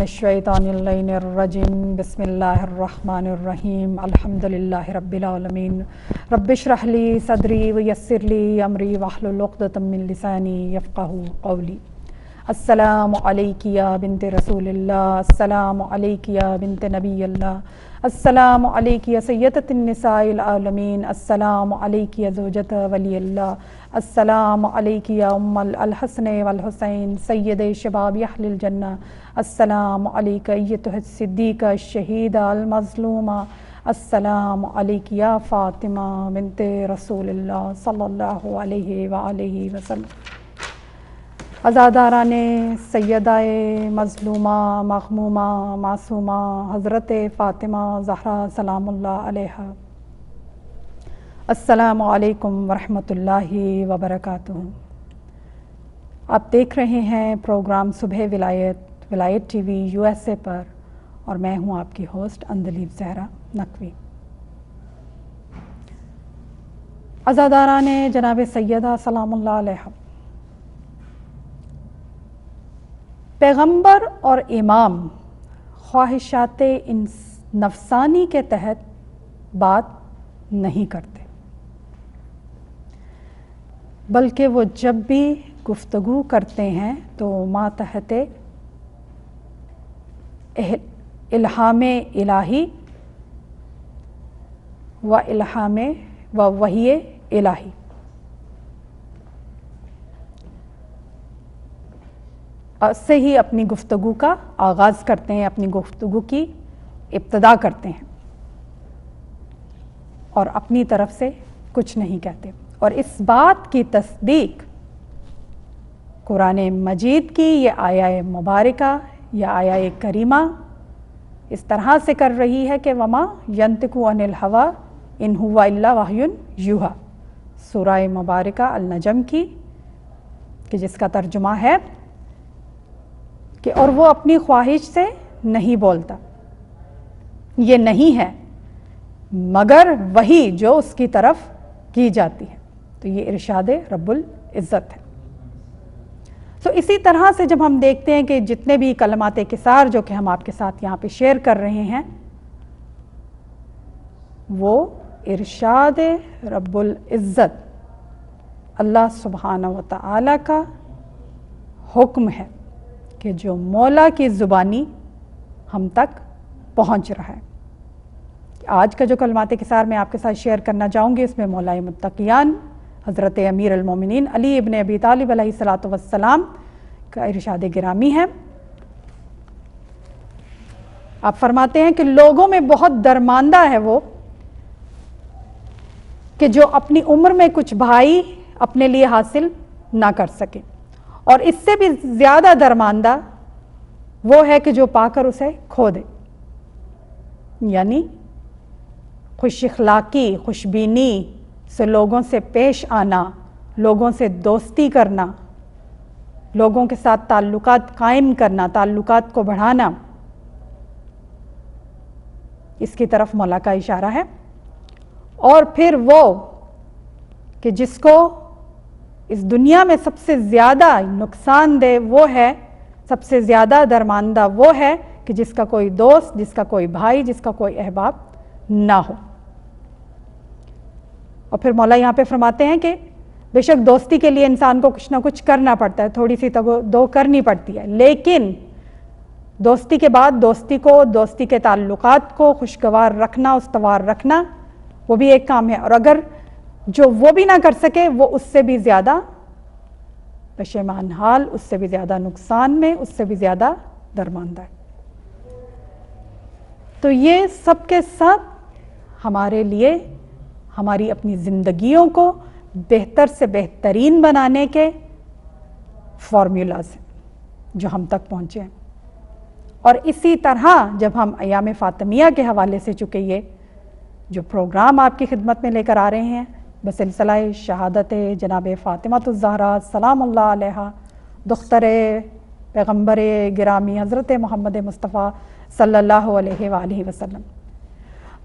الشیطان اللعین الرجیم بسم اللہ الرحمن الرحیم الحمدللہ رب العالمین رب اشرح لی صدری ویسر لی امری واحلل عقدۃ من لسانی یفقہوا قولی۔ السلام علیک یا بنت رسول اللہ، السلام علیک یا بنت نبی اللہ، السلام علیک یا سیدۃ النساء العالمین، السلام علیک یا زوجۃ ولی اللہ، السلام علیک یا ام الحسن والحسین سید شباب اہل الجنہ، السلام علیک ایتھا الصدیقہ الشہیدہ المظلومہ، السلام علیک یا فاطمہ بنت رسول اللہ صلی اللہ علیہ وآلہ وسلم۔ عزاداران سیدہ مظلومہ مغمومہ معصومہ حضرت فاطمہ زہرا سلام اللہ علیہا، السلام علیکم ورحمۃ اللہ وبرکاتہ۔ آپ دیکھ رہے ہیں پروگرام صبح ولایت ٹی وی USA پر، اور میں ہوں آپ کی ہوسٹ اندلیب زہرا نقوی۔ عزاداران جناب سیدہ سلام اللہ علیہا، پیغمبر اور امام خواہشات نفسانی کے تحت بات نہیں کرتے، بلکہ وہ جب بھی گفتگو کرتے ہیں تو ماتحت الہام الہی و الہام و وحی الہی سے ہی اپنی گفتگو کا آغاز کرتے ہیں، اپنی گفتگو کی ابتدا کرتے ہیں، اور اپنی طرف سے کچھ نہیں کہتے۔ اور اس بات کی تصدیق قرآن مجید کی یہ آیہ مبارکہ یا آیہ کریمہ اس طرح سے کر رہی ہے کہ وما ینطق عن الہویٰ ان ہوا الا وحی یوحیٰ، سورہ مبارکہ النجم کی، کہ جس کا ترجمہ ہے کہ اور وہ اپنی خواہش سے نہیں بولتا، یہ نہیں ہے مگر وہی جو اس کی طرف کی جاتی ہے۔ تو یہ ارشاد رب العزت ہے۔ تو اسی طرح سے جب ہم دیکھتے ہیں کہ جتنے بھی کلمات کثار جو کہ ہم آپ کے ساتھ یہاں پہ شیئر کر رہے ہیں، وہ ارشاد رب العزت اللہ سبحانہ و تعالی کا حکم ہے کہ جو مولا کی زبانی ہم تک پہنچ رہا ہے۔ آج کا جو کلمات کثار میں آپ کے ساتھ شیئر کرنا چاہوں گی، اس میں مولا متقیان حضرت امیر المومنین علی ابن ابی طالب علیہ الصلاۃ والسلام کا ارشاد گرامی ہے۔ آپ فرماتے ہیں کہ لوگوں میں بہت درماندہ ہے وہ کہ جو اپنی عمر میں کچھ بھائی اپنے لیے حاصل نہ کر سکے، اور اس سے بھی زیادہ درماندہ وہ ہے کہ جو پا کر اسے کھو دے۔ یعنی خوش اخلاقی، خوش بینی سے لوگوں سے پیش آنا، لوگوں سے دوستی کرنا، لوگوں کے ساتھ تعلقات قائم کرنا، تعلقات کو بڑھانا، اس کی طرف مولا کا اشارہ ہے۔ اور پھر وہ کہ جس کو اس دنیا میں سب سے زیادہ نقصان دہ وہ ہے، سب سے زیادہ درماندہ وہ ہے کہ جس کا کوئی دوست، جس کا کوئی بھائی، جس کا کوئی احباب نہ ہو۔ اور پھر مولا یہاں پہ فرماتے ہیں کہ بے شک دوستی کے لیے انسان کو کچھ نہ کچھ کرنا پڑتا ہے، تھوڑی سی دو کرنی پڑتی ہے، لیکن دوستی کے بعد دوستی کو، دوستی کے تعلقات کو خوشگوار رکھنا، استوار رکھنا، وہ بھی ایک کام ہے۔ اور اگر جو وہ بھی نہ کر سکے، وہ اس سے بھی زیادہ پشیمان حال، اس سے بھی زیادہ نقصان میں، اس سے بھی زیادہ درماندہ ہے۔ تو یہ سب کے سب ہمارے لیے ہماری اپنی زندگیوں کو بہتر سے بہترین بنانے کے فارمولاز ہیں جو ہم تک پہنچے ہیں۔ اور اسی طرح جب ہم ایام فاطمیہ کے حوالے سے چونکہ یہ جو پروگرام آپ کی خدمت میں لے کر آ رہے ہیں بسلسلہ شہادت جناب فاطمہ الزہرا سلام اللہ علیہا، دختر پیغمبر گرامی حضرت محمد مصطفیٰ صلی اللہ علیہ وآلہ وسلم،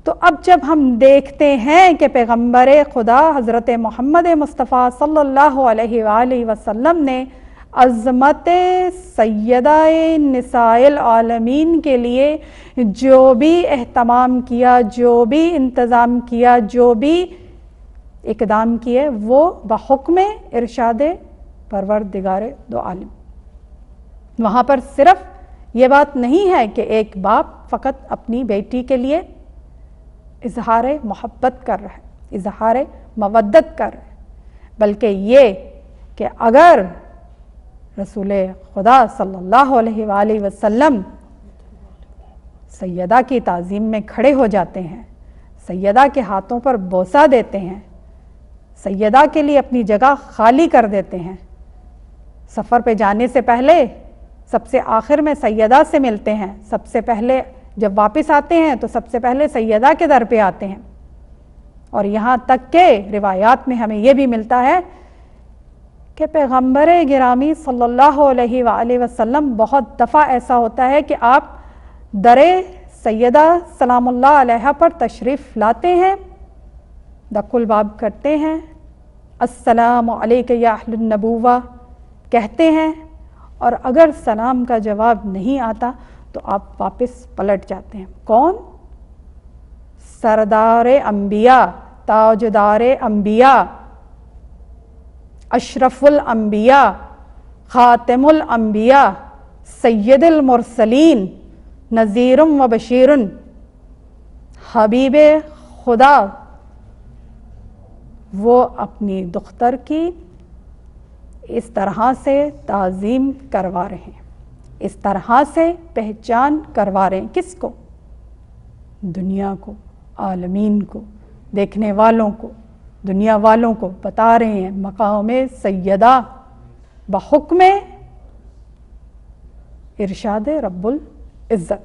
تو اب جب ہم دیکھتے ہیں کہ پیغمبر خدا حضرت محمد مصطفیٰ صلی اللہ علیہ وآلہ وسلم نے عظمت سیدہ نسائل عالمین کے لیے جو بھی اہتمام کیا، جو بھی انتظام کیا، جو بھی اقدام کیے، وہ بحکم ارشاد پروردگار دو عالم۔ وہاں پر صرف یہ بات نہیں ہے کہ ایک باپ فقط اپنی بیٹی کے لیے اظہار محبت کر رہا ہے، اظہار مودت کر رہا ہے، بلکہ یہ کہ اگر رسول خدا صلی اللہ علیہ وآلہ وسلم سیدہ کی تعظیم میں کھڑے ہو جاتے ہیں، سیدہ کے ہاتھوں پر بوسہ دیتے ہیں، سیدہ کے لیے اپنی جگہ خالی کر دیتے ہیں، سفر پہ جانے سے پہلے سب سے آخر میں سیدہ سے ملتے ہیں، سب سے پہلے جب واپس آتے ہیں تو سب سے پہلے سیدہ کے در پہ آتے ہیں، اور یہاں تک کہ روایات میں ہمیں یہ بھی ملتا ہے کہ پیغمبر گرامی صلی اللہ علیہ وآلہ وسلم بہت دفعہ ایسا ہوتا ہے کہ آپ در سیدہ سلام اللہ علیہ پر تشریف لاتے ہیں، دق الباب کرتے ہیں، السلام علیک یا اہل النبوہ کہتے ہیں، اور اگر سلام کا جواب نہیں آتا تو آپ واپس پلٹ جاتے ہیں۔ کون؟ سردار انبیاء، تاجدار انبیاء، اشرف الانبیاء، خاتم الانبیاء، سید المرسلین، نذیر و بشیر، حبیب خدا، وہ اپنی دختر کی اس طرح سے تعظیم کروا رہے ہیں، اس طرح سے پہچان کروا رہے ہیں۔ کس کو؟ دنیا کو، عالمین کو، دیکھنے والوں کو، دنیا والوں کو بتا رہے ہیں مقام سیدہ بحکم ارشاد رب العزت۔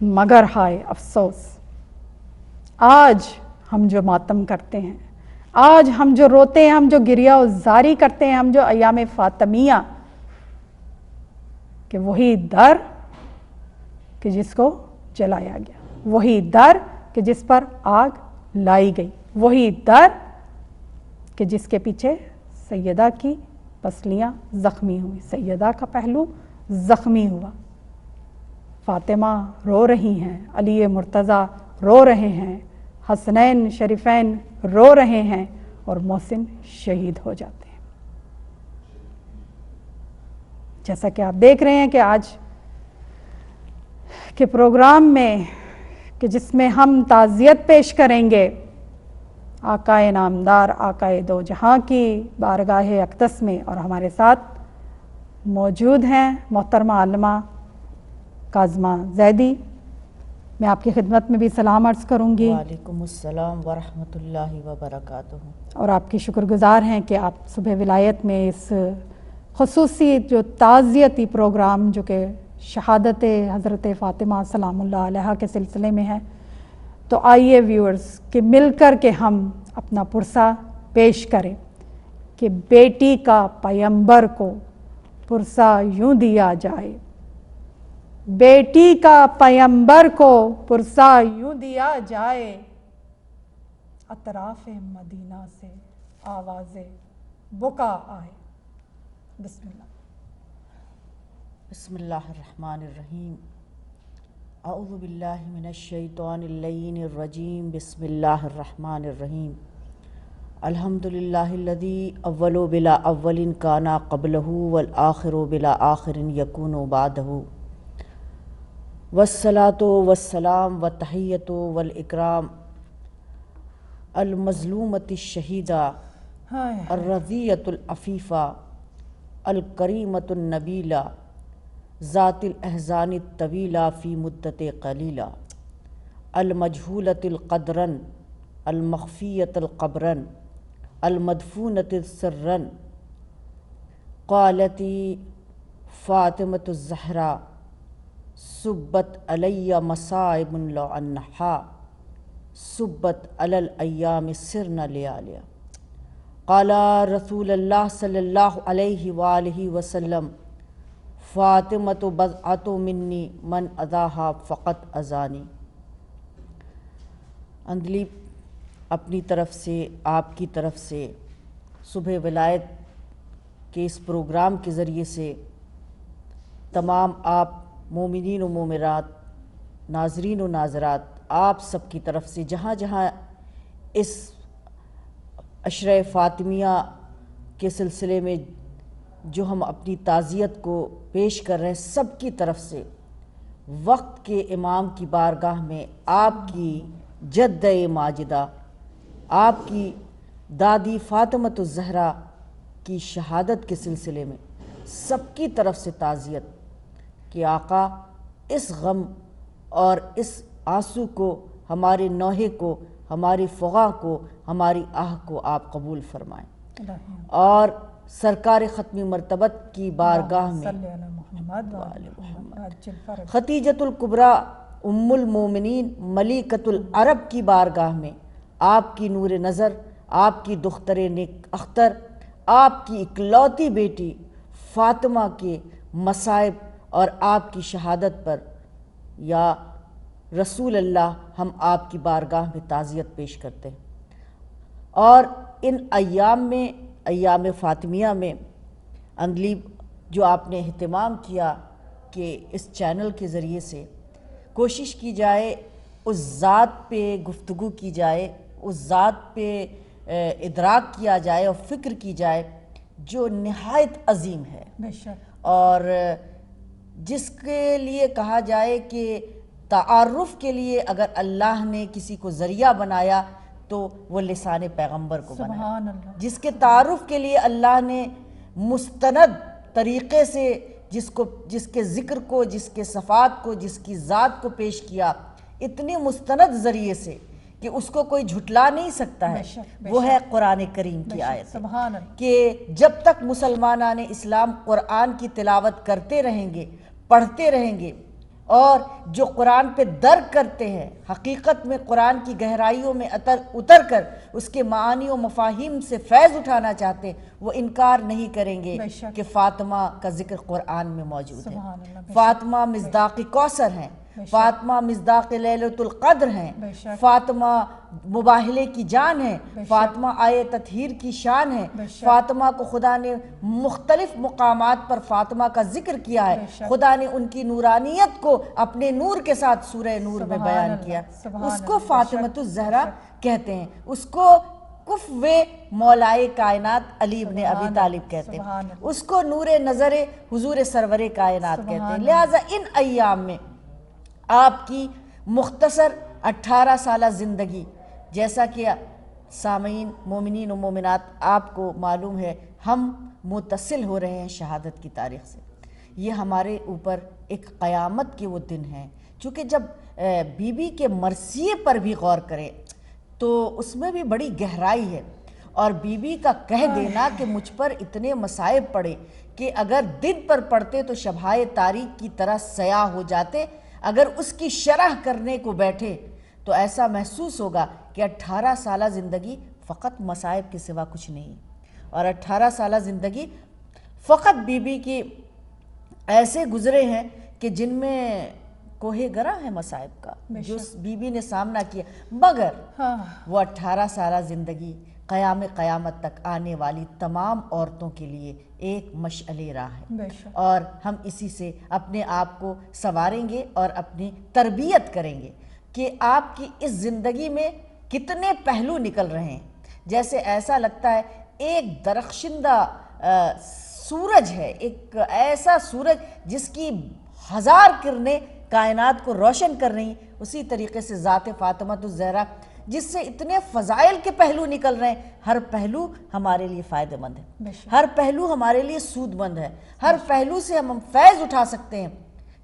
مگر ہائے افسوس، آج ہم جو ماتم کرتے ہیں، آج ہم جو روتے ہیں، ہم جو گریہ و زاری کرتے ہیں، ہم جو ایام فاطمیہ، کہ وہی در کہ جس کو جلایا گیا، وہی در کہ جس پر آگ لائی گئی، وہی در کہ جس کے پیچھے سیدہ کی پسلیاں زخمی ہوئی، سیدہ کا پہلو زخمی ہوا۔ فاطمہ رو رہی ہیں، علی مرتضیٰ رو رہے ہیں، حسنین شریفین رو رہے ہیں، اور محسن شہید ہو جاتے ہیں۔ جیسا کہ آپ دیکھ رہے ہیں کہ آج کے پروگرام میں کہ جس میں ہم تعزیت پیش کریں گے آقائے نامدار، آقائے دو جہاں کی بارگاہ اقدس میں، اور ہمارے ساتھ موجود ہیں محترمہ عالمہ کاظمہ زیدی۔ میں آپ کی خدمت میں بھی سلام عرض کروں گی۔ وعلیکم السلام ورحمۃ اللہ وبرکاتہ۔ اور آپ کی شکر گزار ہیں کہ آپ صبح ولایت میں اس خصوصی جو تعزیتی پروگرام جو کہ شہادت حضرت فاطمہ سلام اللہ علیہ کے سلسلے میں ہے، تو آئیے ویورز کہ مل کر کے ہم اپنا پرسہ پیش کریں کہ بیٹی کا پیمبر کو پرسہ یوں دیا جائے، بیٹی کا پیمبر کو پرسہ یوں دیا جائے، اطراف مدینہ سے آواز بکا آئے۔ بسم اللہ۔ بسم اللہ الرحمن الرحیم۔ اعوذ باللہ من الشیطان اللعین الرجیم۔ بسم اللہ الرحمن الرحیم۔ الحمدللہ الذی اول بلا اول کان قبلہ والآخر بلا آخر یکون بعدہ، والصلاۃ والسلام والتحیۃ والاکرام المظلومۃ الشہیدہ الرضیۃ العفیفہ الکریمۃ النبیلہ ذات الاحزان الطویلہ فی مدت قلیلہ المجہولۃ القدرن المخفیۃ القبرن المدفونۃ سرن، قالت فاطمۃ الزہرا صبت علی مصائب لو انہا صبت علی الایام سرن لیالیا۔ قال رسول اللہ صلی اللہ علیہ وآلہ وسلم فاطمۃ بضعۃ منی من اذاہا فقط اذانی۔ اندلی اپنی طرف سے، آپ کی طرف سے صبح ولایت کے اس پروگرام کے ذریعے سے تمام آپ مومنین و مومنات، ناظرین و ناظرات، آپ سب کی طرف سے جہاں جہاں اس عشرہ فاطمیہ کے سلسلے میں جو ہم اپنی تعزیت کو پیش کر رہے ہیں، سب کی طرف سے وقت کے امام کی بارگاہ میں آپ کی جد ماجدہ، آپ کی دادی فاطمۃ الزہرا کی شہادت کے سلسلے میں سب کی طرف سے تعزیت کہ آقا اس غم اور اس آنسو کو، ہمارے نوحے کو، ہماری فغاں کو، ہماری آہ کو آپ قبول فرمائیں اور سرکار ختمی مرتبت کی بارگاہ میں ختیجۃ الکبریٰ ام المومنین ملکۃ العرب کی بارگاہ میں آپ کی نور نظر، آپ کی دختر نیک اختر، آپ کی اکلوتی بیٹی فاطمہ کے مصائب اور آپ کی شہادت پر یا رسول اللہ ہم آپ کی بارگاہ میں تعزیت پیش کرتے ہیں۔ اور ان ایام میں، ایام فاطمیہ میں اندلیب جو آپ نے اہتمام کیا کہ اس چینل کے ذریعے سے کوشش کی جائے، اس ذات پہ گفتگو کی جائے، اس ذات پہ ادراک کیا جائے اور فکر کی جائے جو نہایت عظیم ہے اور جس کے لیے کہا جائے کہ تعارف کے لیے اگر اللہ نے کسی کو ذریعہ بنایا تو وہ لسان پیغمبر کو بنایا، جس کے تعارف کے لیے اللہ نے مستند طریقے سے جس کے ذکر کو، جس کے صفات کو، جس کی ذات کو پیش کیا، اتنی مستند ذریعے سے کہ اس کو کوئی جھٹلا نہیں سکتا ہے، وہ ہے قرآن کریم کی آیت کہ جب تک مسلمانان اسلام قرآن کی تلاوت کرتے رہیں گے، پڑھتے رہیں گے اور جو قرآن پہ درک کرتے ہیں، حقیقت میں قرآن کی گہرائیوں میں اتر کر اس کے معانی و مفاہیم سے فیض اٹھانا چاہتے ہیں، وہ انکار نہیں کریں گے کہ فاطمہ کا ذکر قرآن میں موجود ہے۔ فاطمہ مصداق کوثر ہیں، فاطمہ مصداق لیلۃ القدر ہیں، فاطمہ مباہلے کی جان ہے، فاطمہ آیے تطہیر کی شان ہے، فاطمہ کو خدا نے مختلف مقامات پر فاطمہ کا ذکر کیا ہے، خدا نے ان کی نورانیت کو اپنے نور کے ساتھ سورہ نور میں بیان کیا، اس کو فاطمۃ الزہرا کہتے ہیں، اس کو کفو مولائے کائنات علی ابن ابی طالب کہتے ہیں، اس کو نور نظر حضور سرور کائنات کہتے ہیں۔ لہٰذا ان ایام میں آپ کی مختصر 18 سالہ زندگی، جیسا کہ سامعین مومنین و مومنات آپ کو معلوم ہے، ہم متصل ہو رہے ہیں شہادت کی تاریخ سے، یہ ہمارے اوپر ایک قیامت کے وہ دن ہیں۔ چونکہ جب بی بی کے مرثیے پر بھی غور کریں تو اس میں بھی بڑی گہرائی ہے، اور بی بی کا کہہ دینا کہ مجھ پر اتنے مصائب پڑے کہ اگر دن پر پڑتے تو شبہائے تاریک کی طرح سیاہ ہو جاتے، اگر اس کی شرح کرنے کو بیٹھے تو ایسا محسوس ہوگا کہ 18 سالہ زندگی فقط مصائب کے سوا کچھ نہیں، اور 18 سالہ زندگی فقط بی بی کی ایسے گزرے ہیں کہ جن میں کوہ گرہ ہے مصائب کا جو بی بی نے سامنا کیا، مگر وہ 18 سالہ زندگی قیامت تک آنے والی تمام عورتوں کے لیے ایک مشعل راہ ہے، اور ہم اسی سے اپنے آپ کو سنواریں گے اور اپنی تربیت کریں گے کہ آپ کی اس زندگی میں کتنے پہلو نکل رہے ہیں۔ جیسے ایسا لگتا ہے ایک درخشندہ سورج ہے، ایک ایسا سورج جس کی 1000 کرنیں کائنات کو روشن کر رہی، اسی طریقے سے ذات فاطمۃ الزہرا جس سے اتنے فضائل کے پہلو نکل رہے ہیں، ہر پہلو ہمارے لیے فائدہ مند ہے، ہر پہلو ہمارے لیے سود مند ہے، ہر پہلو سے ہم فیض اٹھا سکتے ہیں،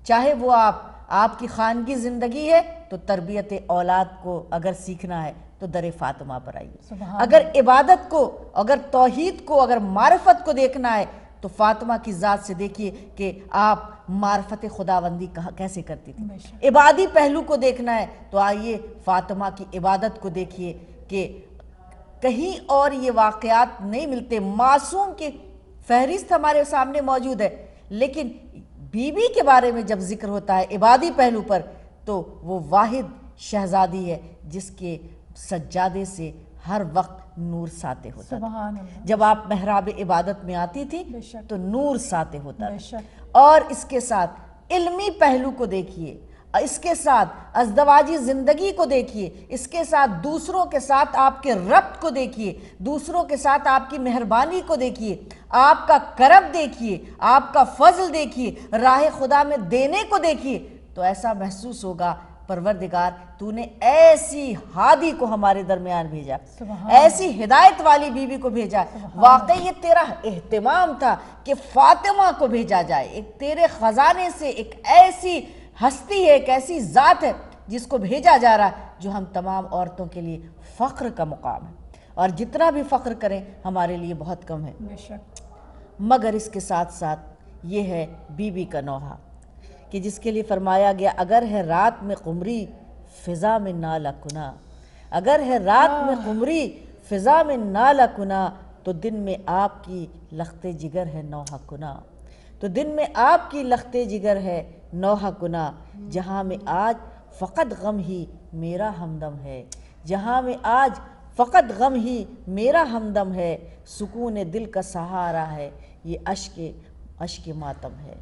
چاہے وہ آپ کی خانگی زندگی ہے تو تربیت اولاد کو اگر سیکھنا ہے تو در فاطمہ پر آئیے، اگر عبادت کو، اگر توحید کو، اگر معرفت کو دیکھنا ہے تو فاطمہ کی ذات سے دیکھیے کہ آپ معرفت خداوندی کیسے کرتی تھی، عبادی پہلو کو دیکھنا ہے تو آئیے فاطمہ کی عبادت کو دیکھیے کہ کہیں اور یہ واقعات نہیں ملتے، معصوم کی فہرست ہمارے سامنے موجود ہے، لیکن بی بی کے بارے میں جب ذکر ہوتا ہے عبادی پہلو پر تو وہ واحد شہزادی ہے جس کے سجادے سے ہر وقت نور ساتے ہوتا تھا. سبحان اللہ. جب آپ محراب عبادت میں آتی تھی بے شک. تو نور ساتے ہوتا بے تھا. شک. اور اس کے ساتھ علمی پہلو کو دیکھیے، اس کے ساتھ ازدواجی زندگی کو دیکھیے، اس کے ساتھ دوسروں کے ساتھ آپ کے ربط کو دیکھیے، دوسروں کے ساتھ آپ کی مہربانی کو دیکھیے، آپ کا کرم دیکھیے، آپ کا فضل دیکھیے، راہ خدا میں دینے کو دیکھیے، تو ایسا محسوس ہوگا پروردگار تو نے ایسی ہادی کو ہمارے درمیان بھیجا، ایسی ہدایت والی بیوی کو بھیجا. واقعی یہ تیرا اہتمام تھا کہ فاطمہ کو بھیجا جائے. ایک تیرے خزانے سے ایک ایسی ہستی ہے، ایک ایسی ذات ہے جس کو بھیجا جا رہا ہے، جو ہم تمام عورتوں کے لیے فخر کا مقام ہے، اور جتنا بھی فخر کریں ہمارے لیے بہت کم ہے. بے شک. مگر اس کے ساتھ ساتھ یہ ہے بی بی کا نوحہ کہ جس کے لیے فرمایا گیا اگر ہے رات میں قمری فضا میں نالہ کنا، اگر ہے رات میں قمری فضا میں نالہ کنا، تو دن میں آپ کی لخت جگر ہے نوحہ کنا، تو دن میں آپ کی لخت جگر ہے نوحہ کنا. جہاں میں آج فقط غم ہی میرا ہمدم ہے، جہاں میں آج فقط غم ہی میرا ہمدم ہے، سکون دل کا سہارا ہے یہ اشک ماتم ہے.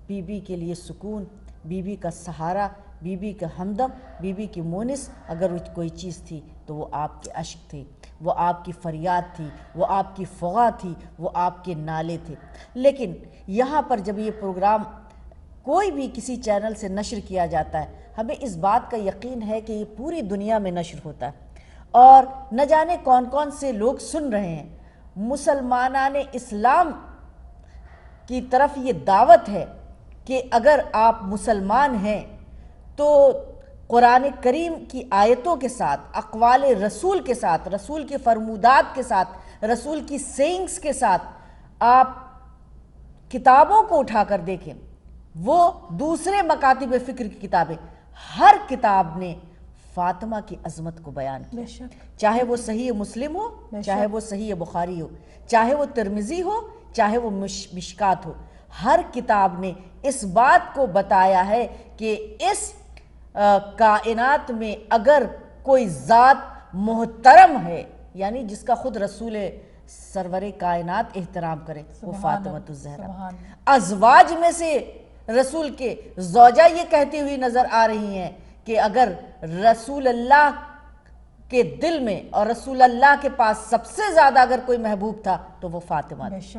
بی بی کے لیے سکون، بی بی کا سہارا، بی بی کا ہمدم، بی بی کی مونس اگر کوئی چیز تھی تو وہ آپ کے اشک تھی، وہ آپ کی فریاد تھی، وہ آپ کی فغاں تھی، وہ آپ کے نالے تھے. لیکن یہاں پر جب یہ پروگرام کوئی بھی کسی چینل سے نشر کیا جاتا ہے، ہمیں اس بات کا یقین ہے کہ یہ پوری دنیا میں نشر ہوتا ہے، اور نہ جانے کون کون سے لوگ سن رہے ہیں. مسلمانان اسلام کی طرف یہ دعوت ہے کہ اگر آپ مسلمان ہیں تو قرآن کریم کی آیتوں کے ساتھ، اقوال رسول کے ساتھ، رسول کی فرمودات کے ساتھ، رسول کی سینگز کے ساتھ آپ کتابوں کو اٹھا کر دیکھیں. وہ دوسرے مکاتب فکر کی کتابیں، ہر کتاب نے فاطمہ کی عظمت کو بیان کیا، چاہے وہ صحیح مسلم ہو، چاہے وہ صحیح بخاری ہو، چاہے وہ ترمذی ہو، چاہے وہ مشکات ہو. ہر کتاب نے اس بات کو بتایا ہے کہ اس کائنات میں اگر کوئی ذات محترم ہے، یعنی جس کا خود رسول سرور کائنات احترام کرے، وہ فاطمہ الزہرا. ازواج میں سے رسول کے زوجہ یہ کہتی ہوئی نظر آ رہی ہیں کہ اگر رسول اللہ کے دل میں اور رسول اللہ کے پاس سب سے زیادہ اگر کوئی محبوب تھا تو وہ فاطمہ تھی.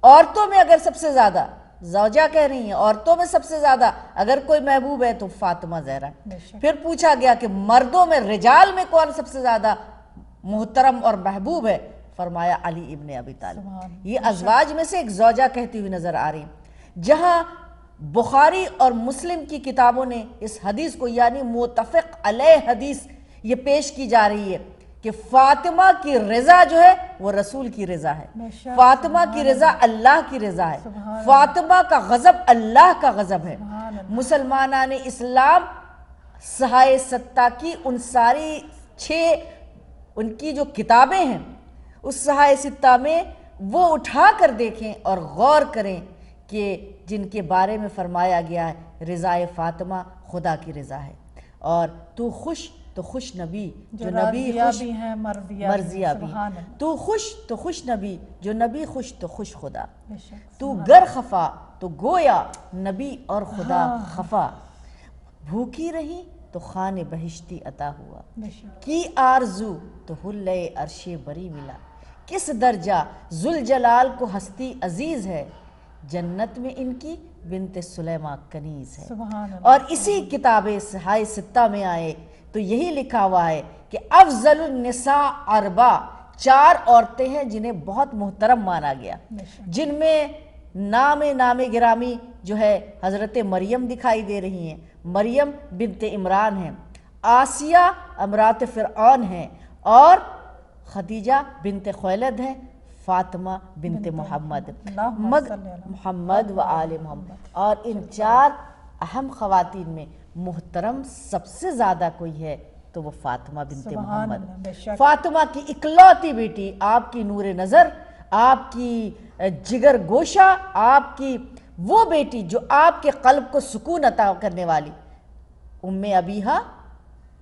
عورتوں میں اگر سب سے زیادہ، زوجہ کہہ رہی ہیں، عورتوں میں سب سے زیادہ اگر کوئی محبوب ہے تو فاطمہ زہرا. پھر پوچھا گیا کہ مردوں میں، رجال میں کون سب سے زیادہ محترم اور محبوب ہے؟ فرمایا علی ابن ابی طالب. یہ ازواج میں سے ایک زوجہ کہتی ہوئی نظر آ رہی ہیں. جہاں بخاری اور مسلم کی کتابوں نے اس حدیث کو، یعنی متفق علیہ حدیث یہ پیش کی جا رہی ہے کہ فاطمہ کی رضا جو ہے وہ رسول کی رضا ہے، فاطمہ کی رضا اللہ کی رضا ہے، فاطمہ کا غضب اللہ کا غضب ہے. مسلمانان اسلام صحائے ستہ کی ان ساری 6 ان کی جو کتابیں ہیں، اس صحائے ستہ میں وہ اٹھا کر دیکھیں اور غور کریں کہ جن کے بارے میں فرمایا گیا ہے رضا فاطمہ خدا کی رضا ہے. اور تو خوش تو خوش نبی جو نبی خوش مرضیہ بھی، تو خوش تو خوش نبی جو نبی خوش تو خوش خدا. تو گر خفا تو گویا نبی اور خدا خفا، بھوکی رہی تو خان بہشتی عطا ہوا، کی آرزو تو حلے عرش بری ملا، کس درجہ ذوالجلال کو ہستی عزیز ہے، جنت میں ان کی بنت سلیمہ کنیز ہے. اور اسی کتاب صحائے ستہ میں آئے تو یہی لکھا ہوا ہے کہ افضل النساء اربع، 4 عورتیں ہیں جنہیں بہت محترم مانا گیا، جن میں نام گرامی جو ہے حضرت مریم دکھائی دے رہی ہیں. مریم بنت عمران ہیں، آسیہ امرات فرعون ہیں، اور خدیجہ بنت خویلد ہیں، فاطمہ بنت محمد محمد و آل محمد. اور ان 4 اہم خواتین میں محترم سب سے زیادہ کوئی ہے تو وہ فاطمہ بنت محمد. فاطمہ کی اکلوتی بیٹی، آپ کی نور نظر، آپ کی جگر گوشہ، آپ کی وہ بیٹی جو آپ کے قلب کو سکون عطا کرنے والی، ام ابیہا،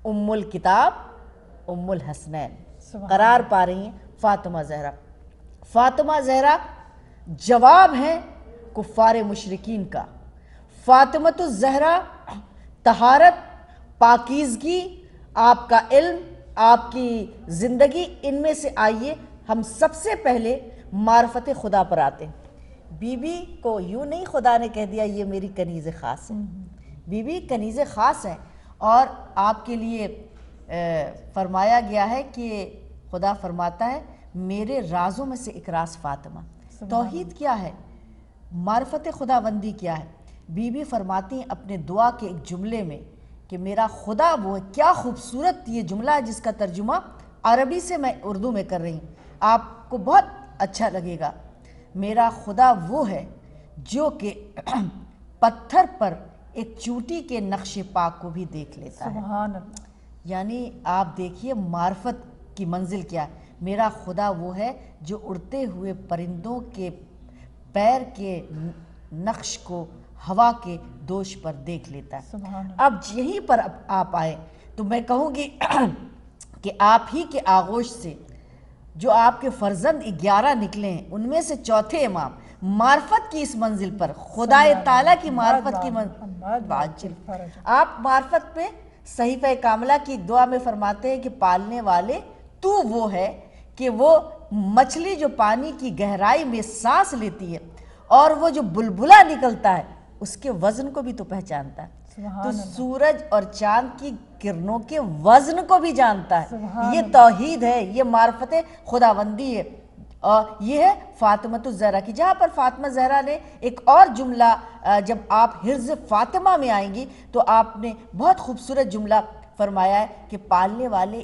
ام الکتاب، ام الحسنین قرار پا رہی ہیں فاطمہ زہرا۔ فاطمہ زہرا جواب ہے کفار مشرکین کا۔ فاطمۃ الزہرا طہارت، پاکیزگی، آپ کا علم، آپ کی زندگی، ان میں سے آئیے ہم سب سے پہلے معرفت خدا پر آتے ہیں۔ بی بی کو یوں نہیں خدا نے کہہ دیا یہ میری کنیز خاص ہے، بی بی کنیز خاص ہے، اور آپ کے لیے فرمایا گیا ہے کہ خدا فرماتا ہے میرے رازوں میں سے ایک راز فاطمہ۔ توحید کیا ہے؟ معرفت خداوندی کیا ہے؟ بی بی فرماتی ہیں اپنے دعا کے ایک جملے میں کہ میرا خدا وہ ہے۔ کیا خوبصورت یہ جملہ ہے جس کا ترجمہ عربی سے میں اردو میں کر رہی ہوں، آپ کو بہت اچھا لگے گا۔ میرا خدا وہ ہے جو کہ پتھر پر ایک چوٹی کے نقش پاک کو بھی دیکھ لیتا ہے۔ سبحان اللہ۔ یعنی آپ دیکھیے معرفت کی منزل کیا ہے۔ میرا خدا وہ ہے جو اڑتے ہوئے پرندوں کے پیر کے نقش کو ہوا کے دوش پر دیکھ لیتا ہے۔ سبحان اللہ۔ اب یہیں پر آپ آئے تو میں کہوں گی کہ آپ ہی کے آغوش سے جو آپ کے فرزند 11 نکلے ہیں، ان میں سے چوتھے امام معرفت کی اس منزل پر، خدا تعالیٰ کی معرفت کی منزل، آپ معرفت پہ صحیفہ کاملہ کی دعا میں فرماتے ہیں کہ پالنے والے تو وہ ہے کہ وہ مچھلی جو پانی کی گہرائی میں سانس لیتی ہے اور وہ جو بلبلا نکلتا ہے اس کے وزن کو بھی تو پہچانتا ہے، تو سورج اور چاند کی کرنوں کے وزن کو بھی جانتا ہے۔ یہ توحید ہے، یہ معرفت خداوندی ہے، اور یہ ہے فاطمۃ الزہرا کی۔ جہاں پر فاطمہ زہرا نے ایک اور جملہ، جب آپ حرز فاطمہ میں آئیں گی تو آپ نے بہت خوبصورت جملہ فرمایا ہے کہ پالنے والے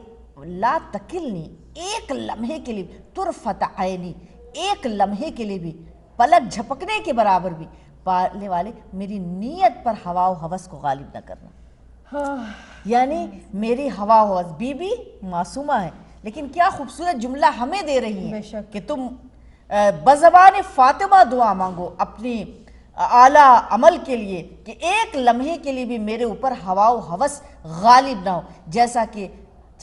لا تکلنی، ایک لمحے کے لیے، طرفت عینی، ایک لمحے کے لیے بھی، پلک جھپکنے کے برابر بھی پالنے والے میری نیت پر ہوا و ہوس کو غالب نہ کرنا۔ یعنی میری ہوا و ہوس، بی بی معصومہ ہے لیکن کیا خوبصورت جملہ ہمیں دے رہی ہیں کہ تم بزبان فاطمہ دعا مانگو اپنی اعلیٰ عمل کے لیے کہ ایک لمحے کے لیے بھی میرے اوپر ہوا و ہوس غالب نہ ہو۔ جیسا کہ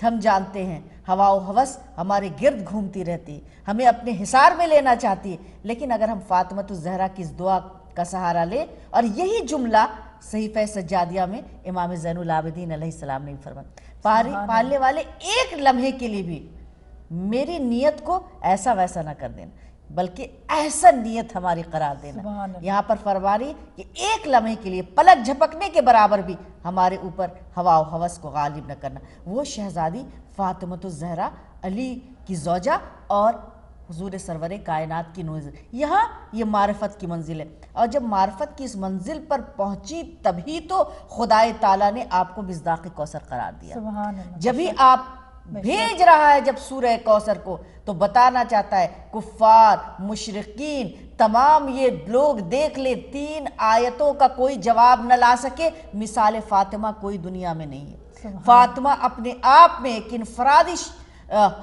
ہم جانتے ہیں ہوا و ہوس ہمارے گرد گھومتی رہتی، ہمیں اپنے حصار میں لینا چاہتی ہے، لیکن اگر ہم فاطمۃ الزہرا کی اس دعا کا سہارا لیں، اور یہی جملہ صحیفہ سجادیہ میں امام زین العابدین علیہ السلام نے فرمایا، پالنے والے ایک لمحے کے لیے بھی میری نیت کو ایسا ویسا نہ کر دینا بلکہ احسن نیت ہماری قرار دینا۔ یہاں پر فرماری کہ ایک لمحے کے لیے، پلک جھپکنے کے برابر بھی ہمارے اوپر ہوا و ہوس کو غالب نہ کرنا۔ وہ شہزادی فاطمۃ الزہرا علی کی زوجہ اور حضور سرور کائنات کی منزل، یہاں یہ معرفت کی منزل ہے، اور جب معرفت کی اس منزل پر پہنچی تبھی تو خدا تعالیٰ نے آپ کو مصداق کوثر قرار دیا۔ جبھی آپ بھیج رہا ہے جب سورہ کوثر کو تو بتانا چاہتا ہے کفار مشرقین تمام یہ لوگ دیکھ لے، 3 آیتوں کا کوئی جواب نہ لا سکے، مثال فاطمہ کوئی دنیا میں نہیں ہے۔ فاطمہ اپنے آپ میں ایک انفرادی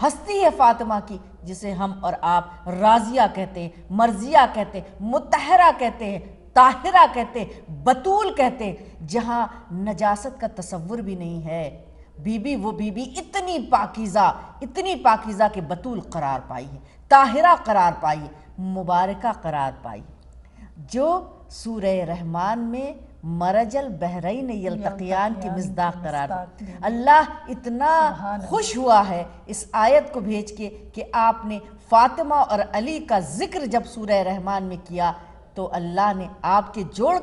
ہستی ہے فاطمہ کی، جسے ہم اور آپ راضیہ کہتے ہیں، مرضیہ کہتے ہیں، مطہرہ کہتے ہیں، طاہرہ کہتے ہیں، بتول کہتے ہیں، جہاں نجاست کا تصور بھی نہیں ہے۔ بی بی وہ بی بی اتنی پاکیزہ کہ بتول قرار پائی ہے، طاہرہ قرار پائی ہے، مبارکہ قرار پائی، جو سورہ رحمان میں مرج البحرین یلتقیان کی مصداق قرار پائی۔ اللہ اتنا خوش ہوا ہے اس آیت کو بھیج کے کہ آپ نے فاطمہ اور علی کا ذکر جب سورہ رحمان میں کیا تو اللہ نے آپ کے جوڑ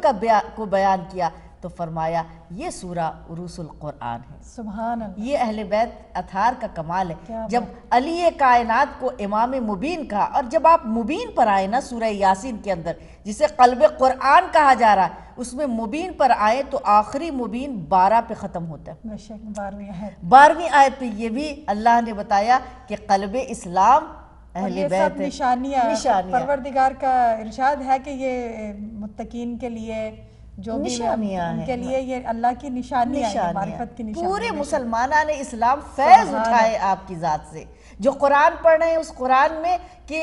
کو بیان کیا تو فرمایا یہ سورہ عروس القرآن ہے۔ سبحان اللہ۔ یہ اہل بیت اطہار کا کمال ہے۔ جب علی کائنات کو امام مبین کہا، اور جب آپ مبین پر آئے نا سورہ یاسین کے اندر جسے قلب قرآن کہا جا رہا ہے، اس میں مبین پر آئے تو آخری مبین 12 پہ ختم ہوتا ہے، 12ویں آیت پہ یہ بھی اللہ نے بتایا کہ قلب اسلام اہل بیت نشانیاں پروردگار کا ارشاد ہے کہ یہ متقین کے لیے جو بھی نشانیاں ان ہیں کے لیے یہ اللہ کی نشانیاں ہیں، معرفت کی نشانیاں. پورے مسلمانان اسلام فیض اٹھائے آپ کی ذات سے. جو قرآن پڑھ رہے ہیں اس قرآن میں کہ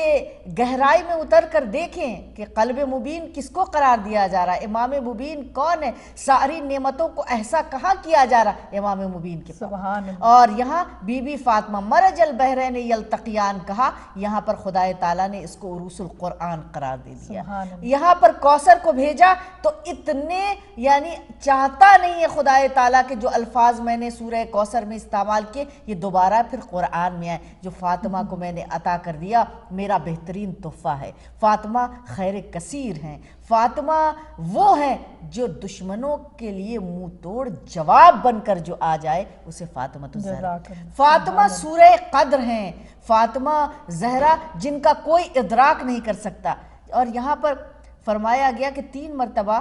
گہرائی میں اتر کر دیکھیں کہ قلب مبین کس کو قرار دیا جا رہا ہے، امام مبین کون ہے، ساری نعمتوں کو احسا کہاں کیا جا رہا ہے، امام مبین کے پاس. سبحان اللہ. اور یہاں بی بی فاطمہ مرج البحرین یلتقیان کہا، یہاں پر خدا تعالیٰ نے اس کو عروس القرآن قرار دے دیا. یہاں پر کوثر کو بھیجا تو اتنے یعنی چاہتا نہیں ہے خدا تعالیٰ کہ جو الفاظ میں نے سورہ کوثر میں استعمال کیے یہ دوبارہ پھر قرآن میں آئے. جو فاطمہ کو میں نے عطا کر دیا میرا بہترین تحفہ ہے. فاطمہ خیر کثیر ہیں. فاطمہ وہ ہیں جو دشمنوں کے لیے منہ توڑ جواب بن کر جو آ جائے اسے فاطمہ الزہرا. فاطمہ سورہ قدر ہیں. فاطمہ زہرا جن کا کوئی ادراک نہیں کر سکتا. اور یہاں پر فرمایا گیا کہ 3 مرتبہ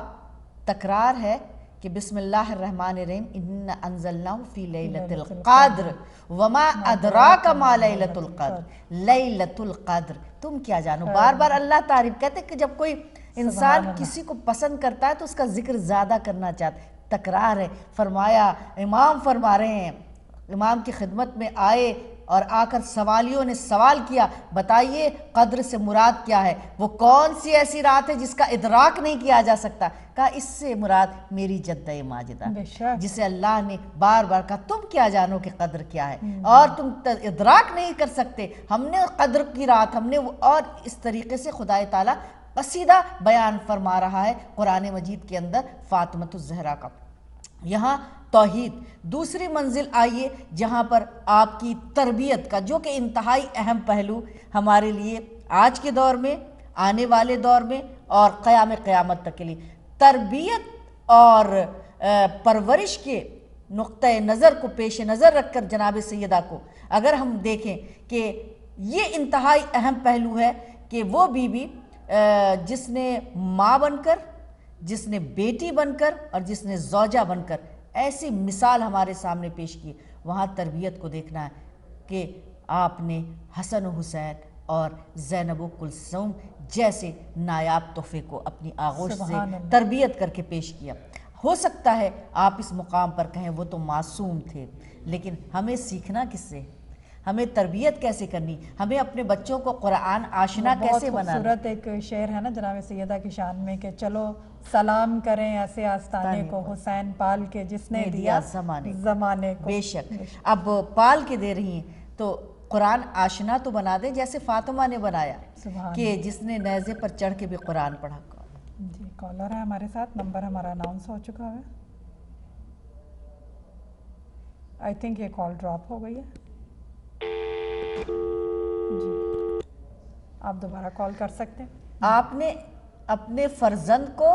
تکرار ہے کہ بسم اللہ الرحمن الرحیم انا انزلناہ فی لیلۃ القدر وما ادراک ما لیلۃ القدر. لیلۃ القدر تم کیا جانو. بار بار اللہ تعریف کہتے کہ جب کوئی انسان کسی کو پسند کرتا ہے تو اس کا ذکر زیادہ کرنا چاہتا ہے. تکرار ہے. فرمایا امام فرما رہے ہیں، امام کی خدمت میں آئے اور آ کر سوالیوں نے سوال کیا بتائیے قدر سے مراد کیا ہے، وہ کون سی ایسی رات ہے جس کا ادراک نہیں کیا جا سکتا. کہا اس سے مراد میری جدہ ماجدہ جسے اللہ نے بار بار کہا تم کیا جانو کہ قدر کیا ہے اور تم ادراک نہیں کر سکتے. ہم نے قدر کی رات ہم نے اور اس طریقے سے خدا تعالیٰ قصیدہ بیان فرما رہا ہے قرآن مجید کے اندر فاطمۃ الزہرا کا. یہاں توحید. دوسری منزل آئیے جہاں پر آپ کی تربیت کا جو کہ انتہائی اہم پہلو ہمارے لیے آج کے دور میں، آنے والے دور میں اور قیامت تک کے لیے تربیت اور پرورش کے نقطۂ نظر کو پیش نظر رکھ کر جناب سیدہ کو اگر ہم دیکھیں کہ یہ انتہائی اہم پہلو ہے کہ وہ بیوی جس نے ماں بن کر، جس نے بیٹی بن کر اور جس نے زوجہ بن کر ایسی مثال ہمارے سامنے پیش کی، وہاں تربیت کو دیکھنا ہے کہ آپ نے حسن و حسین اور زینب و کلثوم جیسے نایاب تحفے کو اپنی آغوش سے تربیت کر کے پیش کیا. ہو سکتا ہے آپ اس مقام پر کہیں وہ تو معصوم تھے، لیکن ہمیں سیکھنا کس سے، ہمیں تربیت کیسے کرنی، ہمیں اپنے بچوں کو قرآن آشنا کیسے بنانا. بہت خوبصورت ایک شعر ہے نا جناب سیدہ کی شان میں کہ چلو سلام کریں ایسے آستانے کو حسین پال کے جس نے دیا زمانے کو. بے شک اب پال کے دے رہی ہیں تو قرآن آشنا تو بنا دیں جیسے فاطمہ نے بنایا کہ جس نے نیزے پر چڑھ کے بھی قرآن پڑھا. جی کالر ہے ہمارے ساتھ، نمبر ہمارا اناؤنس ہو چکا ہے. آئی تھنک یہ کال ڈراپ ہو گئی ہے. جی آپ دوبارہ کال کر سکتے ہیں. آپ نے اپنے فرزند کو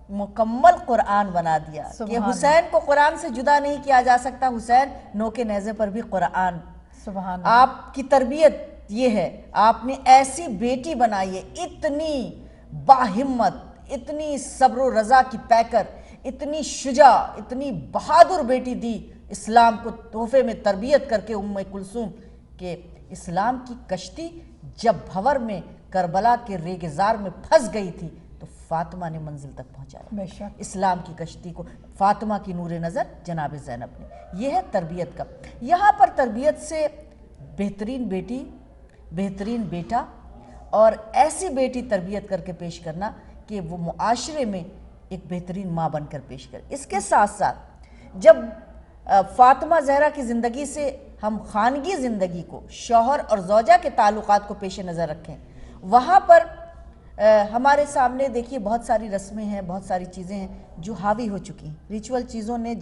مکمل قرآن بنا دیا کہ حسین کو قرآن سے جدا نہیں کیا جا سکتا. حسین نو کے نیزے پر بھی قرآن. سبحان آپ کی تربیت یہ ہے، آپ نے ایسی بیٹی بنائی ہے اتنی باہمت، اتنی صبر و رضا کی پیکر، اتنی شجاع، اتنی بہادر بیٹی دی اسلام کو تحفے میں تربیت کر کے ام کلثوم کہ اسلام کی کشتی جب بھور میں کربلا کے ریگزار میں پھنس گئی تھی تو فاطمہ نے منزل تک پہنچایا اسلام کی کشتی کو. فاطمہ کی نور نظر جناب زینب نے. یہ ہے تربیت کا. یہاں پر تربیت سے بہترین بیٹی، بہترین بیٹا اور ایسی بیٹی تربیت کر کے پیش کرنا کہ وہ معاشرے میں ایک بہترین ماں بن کر پیش کرے. اس کے ساتھ ساتھ جب فاطمہ زہرا کی زندگی سے ہم خانگی زندگی کو، شوہر اور زوجہ کے تعلقات کو پیش نظر رکھیں، وہاں پر ہمارے سامنے دیکھیے بہت ساری رسمیں ہیں، بہت ساری چیزیں ہیں جو حاوی ہو چکی ہیں، ریچول چیزوں نے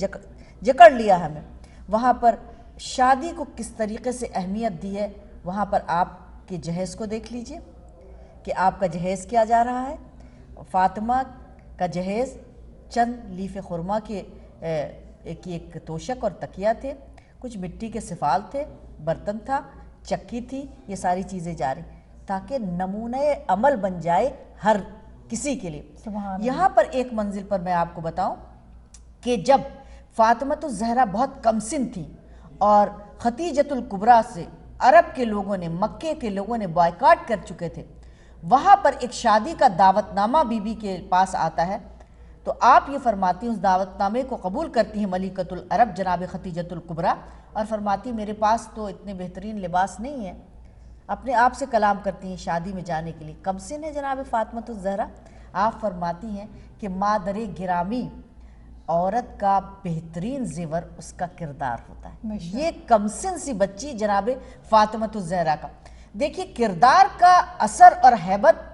جکڑ لیا ہمیں. وہاں پر شادی کو کس طریقے سے اہمیت دی ہے، وہاں پر آپ کے جہیز کو دیکھ لیجئے کہ آپ کا جہیز کیا جا رہا ہے. فاطمہ کا جہیز چند لیف خرما کے ایک توشک اور تکیہ تھے، کچھ مٹی کے سفال تھے، برتن تھا، چکی تھی، یہ ساری چیزیں جا رہی تاکہ نمونہ عمل بن جائے ہر کسی کے لیے. یہاں پر ایک منزل پر میں آپ کو بتاؤں کہ جب فاطمۃ الزہرا بہت کم سن تھی اور ختیجۃ الکبریٰ سے عرب کے لوگوں نے، مکے کے لوگوں نے بائیکاٹ کر چکے تھے، وہاں پر ایک شادی کا دعوت نامہ بی بی کے پاس آتا ہے تو آپ یہ فرماتی ہیں اس دعوت نامے کو قبول کرتی ہیں ملکۃ العرب جناب خدیجۃ الکبریٰ، اور فرماتی میرے پاس تو اتنے بہترین لباس نہیں ہیں، اپنے آپ سے کلام کرتی ہیں شادی میں جانے کے لیے، کم سن ہے جناب فاطمۃ الزہرا؟ آپ فرماتی ہیں کہ مادر گرامی، عورت کا بہترین زیور اس کا کردار ہوتا ہے۔ یہ کم سن سی بچی جناب فاطمۃ الزہرا کا، دیکھیے کردار کا اثر اور ہیبت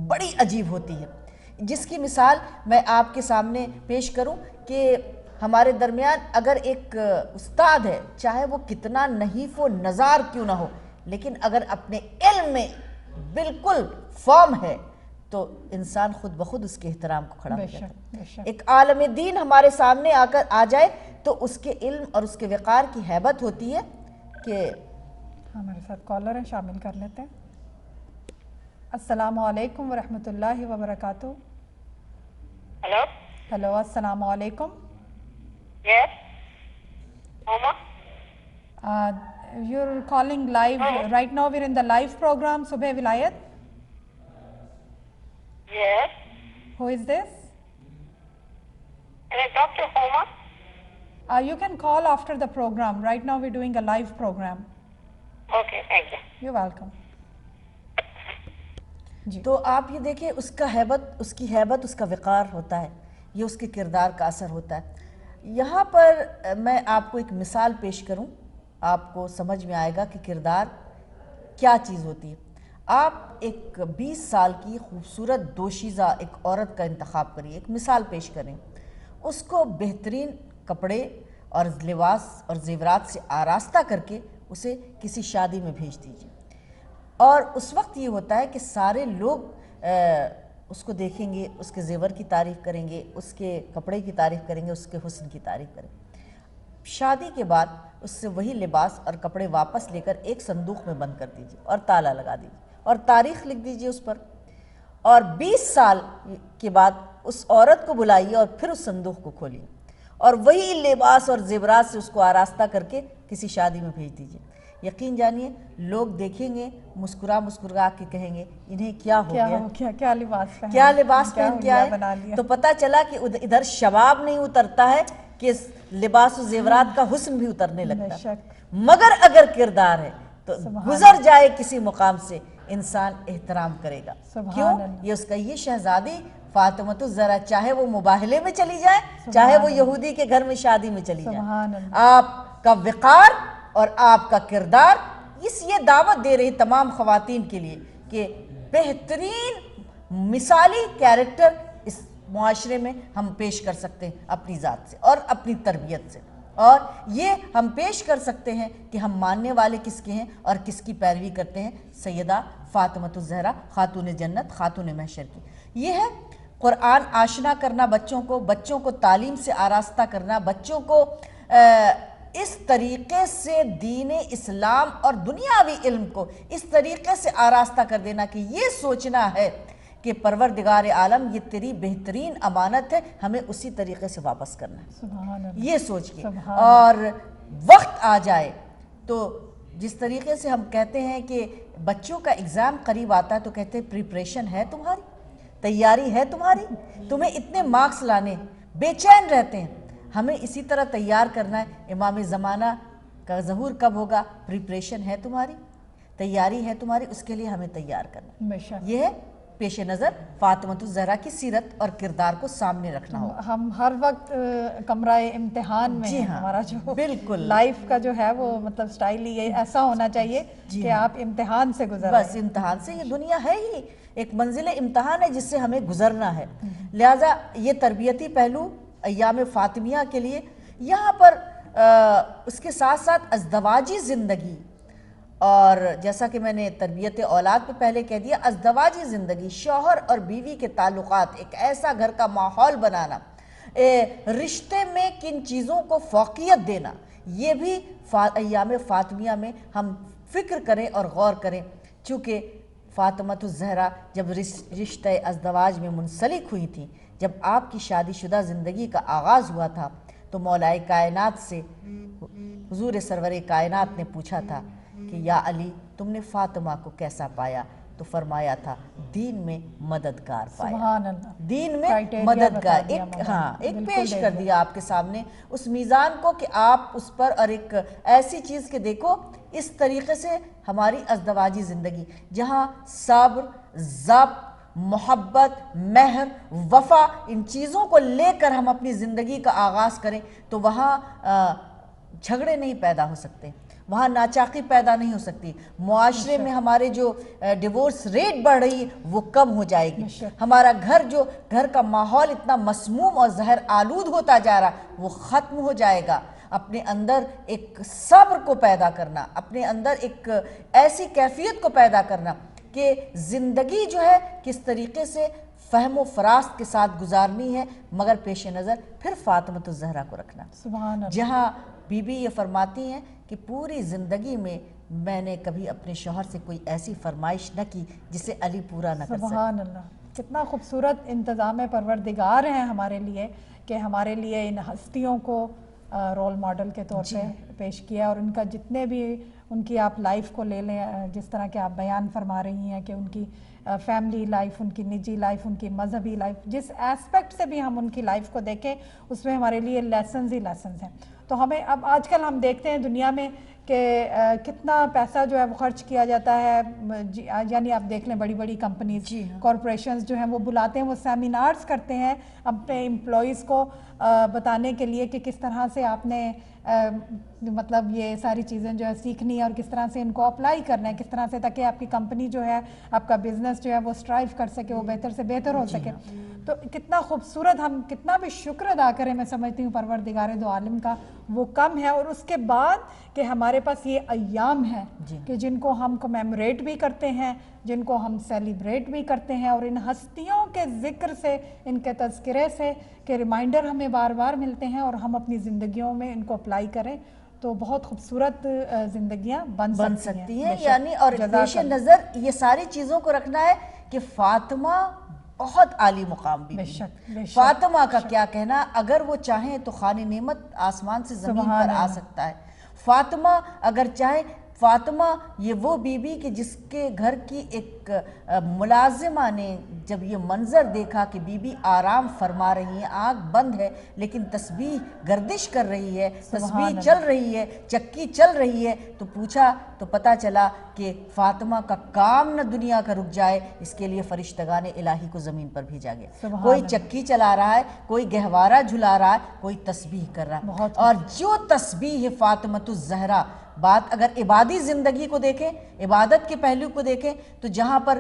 بڑی عجیب ہوتی ہے، جس کی مثال میں آپ کے سامنے پیش کروں کہ ہمارے درمیان اگر ایک استاد ہے، چاہے وہ کتنا نحیف و نزار کیوں نہ ہو، لیکن اگر اپنے علم میں بالکل فارم ہے تو انسان خود بخود اس کے احترام کو کھڑا ہو جاتا ہے۔ ایک عالم دین ہمارے سامنے آ جائے تو اس کے علم اور اس کے وقار کی ہیبت ہوتی ہے کہ ہمارے ساتھ کالر ہیں، شامل کر لیتے ہیں۔ السلام علیکم ورحمۃ اللہ وبرکاتہ۔ ہیلو ہیلو، السلام علیکم۔ یس ماما You're calling live right now. We're in the live program Subh Vilayat. Yes Who is this? Can I talk to Homa? You can call after the program. Right now we're doing a live program. Okay, thank you. You're welcome. جی تو آپ یہ دیکھیں اس کا اس کی ہیبت اس کا وقار ہوتا ہے، یہ اس کے کردار کا اثر ہوتا ہے۔ یہاں پر میں آپ کو ایک مثال پیش کروں، آپ کو سمجھ میں آئے گا کہ کردار کیا چیز ہوتی ہے۔ آپ ایک 20 سال کی خوبصورت دوشیزہ ایک عورت کا انتخاب کریے، ایک مثال پیش کریں، اس کو بہترین کپڑے اور لباس اور زیورات سے آراستہ کر کے اسے کسی شادی میں بھیج دیجیے، اور اس وقت یہ ہوتا ہے کہ سارے لوگ اس کو دیکھیں گے، اس کے زیور کی تعریف کریں گے، اس کے کپڑے کی تعریف کریں گے، اس کے حسن کی تعریف کریں گے۔ شادی کے بعد اس سے وہی لباس اور کپڑے واپس لے کر ایک صندوق میں بند کر دیجیے اور تالا لگا دیجیے اور تاریخ لکھ دیجیے اس پر، اور 20 سال کے بعد اس عورت کو بلائیے اور پھر اس صندوق کو کھولیے اور وہی لباس اور زیورات سے اس کو آراستہ کر کے کسی شادی میں بھیج دیجیے۔ یقین جانیے لوگ دیکھیں گے، مسکرا کے کہیں گے انہیں کیا ہو گیا، کیا لباس پہن، کیا لباس پہن کے آئے، تو پتہ چلا کہ ادھر شباب نہیں اترتا ہے کہ لباس و زیورات کا حسن بھی اترنے لگتا ہے، مگر اگر کردار ہے تو گزر جائے کسی مقام سے انسان احترام کرے گا۔ کیوں؟ یہ اس کا یہ شہزادی فاطمۃ الزہرا، چاہے وہ مباہلے میں چلی جائے، چاہے وہ یہودی کے گھر میں شادی میں چلی جائے، آپ کا وقار اور آپ کا کردار یہ دعوت دے رہی تمام خواتین کے لیے کہ بہترین مثالی کیریکٹر اس معاشرے میں ہم پیش کر سکتے ہیں اپنی ذات سے اور اپنی تربیت سے، اور یہ ہم پیش کر سکتے ہیں کہ ہم ماننے والے کس کے ہیں اور کس کی پیروی کرتے ہیں، سیدہ فاطمۃ الزہرا خاتون جنت خاتون محشر کی۔ یہ ہے قرآن آشنا کرنا، بچوں کو تعلیم سے آراستہ کرنا، بچوں کو اس طریقے سے دین اسلام اور دنیاوی علم کو اس طریقے سے آراستہ کر دینا کہ یہ سوچنا ہے کہ پروردگار عالم یہ تیری بہترین امانت ہے، ہمیں اسی طریقے سے واپس کرنا ہے، یہ سوچ کے، اور وقت آ جائے تو جس طریقے سے ہم کہتے ہیں کہ بچوں کا ایگزام قریب آتا ہے تو کہتے ہیں پریپریشن ہے تمہاری، تیاری ہے تمہاری، تمہیں اتنے مارکس لانے، بے چین رہتے ہیں، ہمیں اسی طرح تیار کرنا ہے۔ امام زمانہ کا ظہور کب ہوگا؟ پریپریشن ہے تمہاری، تیاری ہے تمہاری، اس کے لیے ہمیں تیار کرنا ہے۔ یہ ہے پیش نظر فاطمۃ الزہرا کی سیرت اور کردار کو سامنے رکھنا ہوگا۔ ہم ہر وقت کمرہ امتحان میں ہیں، ہمارا جو بالکل لائف کا جو ہے وہ مطلب سٹائل ہی ایسا ہونا چاہیے کہ آپ امتحان سے گزر، بس امتحان سے، یہ دنیا ہے ہی ایک منزل امتحان ہے جس سے ہمیں گزرنا ہے، لہٰذا یہ تربیتی پہلو ایام فاطمیہ کے لیے یہاں پر اس کے ساتھ ساتھ ازدواجی زندگی، اور جیسا کہ میں نے تربیت اولاد پہ پہلے کہہ دیا، ازدواجی زندگی، شوہر اور بیوی کے تعلقات، ایک ایسا گھر کا ماحول بنانا، رشتے میں کن چیزوں کو فوقیت دینا، یہ بھی ایام فاطمیہ میں ہم فکر کریں اور غور کریں، چونکہ فاطمۃ الزہرا جب رشتہ ازدواج میں منسلک ہوئی تھیں، جب آپ کی شادی شدہ زندگی کا آغاز ہوا تھا تو مولا کائنات سے حضور سرور کائنات نے پوچھا تھا کہ یا علی تم نے فاطمہ کو کیسا پایا؟ تو فرمایا تھا دین میں مددگار پایا، سبحان اللہ، دین میں کرائٹیریا مددگار، بتا دیا ایک مولانا، ایک بالکل پیش دیکھ کر لیا۔ دیا آپ کے سامنے اس میزان کو کہ آپ اس پر، اور ایک ایسی چیز کہ دیکھو اس طریقے سے ہماری ازدواجی زندگی جہاں صبر، ضبط، محبت، مہر، وفا، ان چیزوں کو لے کر ہم اپنی زندگی کا آغاز کریں تو وہاں جھگڑے نہیں پیدا ہو سکتے، وہاں ناچاقی پیدا نہیں ہو سکتی، معاشرے میں ہمارے جو ڈیورس ریٹ بڑھ رہی ہے وہ کم ہو جائے گی، ہمارا گھر کا ماحول اتنا مسموم اور زہر آلود ہوتا جا رہا وہ ختم ہو جائے گا۔ اپنے اندر ایک صبر کو پیدا کرنا، اپنے اندر ایک ایسی کیفیت کو پیدا کرنا کہ زندگی جو ہے کس طریقے سے فہم و فراست کے ساتھ گزارنی ہے، مگر پیش نظر پھر فاطمۃ الزہرا کو رکھنا، سبحان اللہ، جہاں بی بی یہ فرماتی ہیں کہ پوری زندگی میں میں نے کبھی اپنے شوہر سے کوئی ایسی فرمائش نہ کی جسے علی پورا نہ کر سکے۔ سبحان اللہ، کتنا خوبصورت انتظام پروردگار ہیں ہمارے لیے کہ ہمارے لیے ان ہستیوں کو رول ماڈل کے طور پہ پیش کیا، اور ان کا جتنے بھی ان کی آپ لائف کو لے لیں، جس طرح کہ آپ بیان فرما رہی ہیں کہ ان کی فیملی لائف، ان کی نجی لائف، ان کی مذہبی لائف، جس ایسپیکٹ سے بھی ہم ان کی لائف کو دیکھیں اس میں ہمارے لیے لیسنز ہی لیسنز ہیں۔ تو ہمیں اب آج کل ہم دیکھتے ہیں دنیا میں کہ کتنا پیسہ جو ہے وہ خرچ کیا جاتا ہے، یعنی آپ دیکھ لیں بڑی بڑی کمپنیز، کارپوریشنز جو ہیں وہ بلاتے ہیں، وہ سیمینارز کرتے ہیں اپنے امپلائیز کو بتانے کے لیے کہ کس طرح سے آپ نے مطلب یہ ساری چیزیں جو ہے سیکھنی ہے اور کس طرح سے ان کو اپلائی کرنا ہے، کس طرح سے تاکہ آپ کی کمپنی جو ہے، آپ کا بزنس جو ہے وہ اسٹرائیو کر سکے، وہ بہتر سے بہتر ہو سکے۔ تو کتنا خوبصورت، ہم کتنا بھی شکر ادا کریں، میں سمجھتی ہوں پروردگار دو عالم کا، وہ کم ہے۔ اور اس کے بعد کہ ہمارے پاس یہ ایام ہیں کہ جن کو ہم کمیموریٹ بھی کرتے ہیں، جن کو ہم سیلیبریٹ بھی کرتے ہیں، اور ان ہستیوں کے ذکر سے، ان کے تذکرے سے کہ ریمائنڈر ہمیں بار بار ملتے ہیں اور ہم اپنی زندگیوں میں ان کو اپلائی کریں تو بہت خوبصورت زندگیاں بن سکتی ہیں۔ یعنی اور پیش نظر یہ ساری چیزوں کو رکھنا ہے کہ فاطمہ بہت عالی مقام بھی فاطمہ کا کیا کہنا، اگر وہ چاہیں تو خوان نعمت آسمان سے زمین پر آ سکتا ہے۔ فاطمہ اگر چاہے، فاطمہ یہ وہ بی بی کہ جس کے گھر کی ایک ملازمہ نے جب یہ منظر دیکھا کہ بی بی آرام فرما رہی ہیں، آنکھ بند ہے لیکن تسبیح گردش کر رہی ہے، تسبیح چل رہی ہے، چکی چل رہی ہے، تو پوچھا تو پتا چلا کہ فاطمہ کا کام نہ دنیا کا رک جائے، اس کے لیے فرشتگان الہی کو زمین پر بھیجا گیا۔ کوئی چکی چلا رہا ہے، کوئی گہوارہ جھلا رہا ہے، کوئی تسبیح کر رہا ہے، اور جو تسبیح فاطمۃ الزہرا، بات اگر عبادی زندگی کو دیکھیں، عبادت کے پہلو کو دیکھیں، تو جہاں پر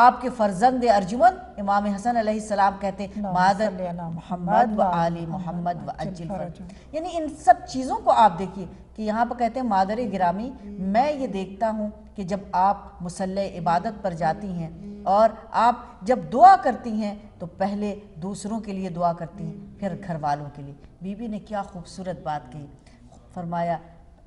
آپ کے فرزند ارجمند امام حسن علیہ السلام کہتے ہیں مادر محمد و آل محمد و عجل فرج، یعنی ان سب چیزوں کو آپ دیکھیے کہ یہاں پر کہتے ہیں مادر گرامی، میں یہ دیکھتا ہوں کہ جب آپ مصلی عبادت پر جاتی ہیں اور آپ جب دعا کرتی ہیں تو پہلے دوسروں کے لیے دعا کرتی ہیں، پھر گھر والوں کے لیے۔ بی بی نے کیا خوبصورت بات کہی، فرمایا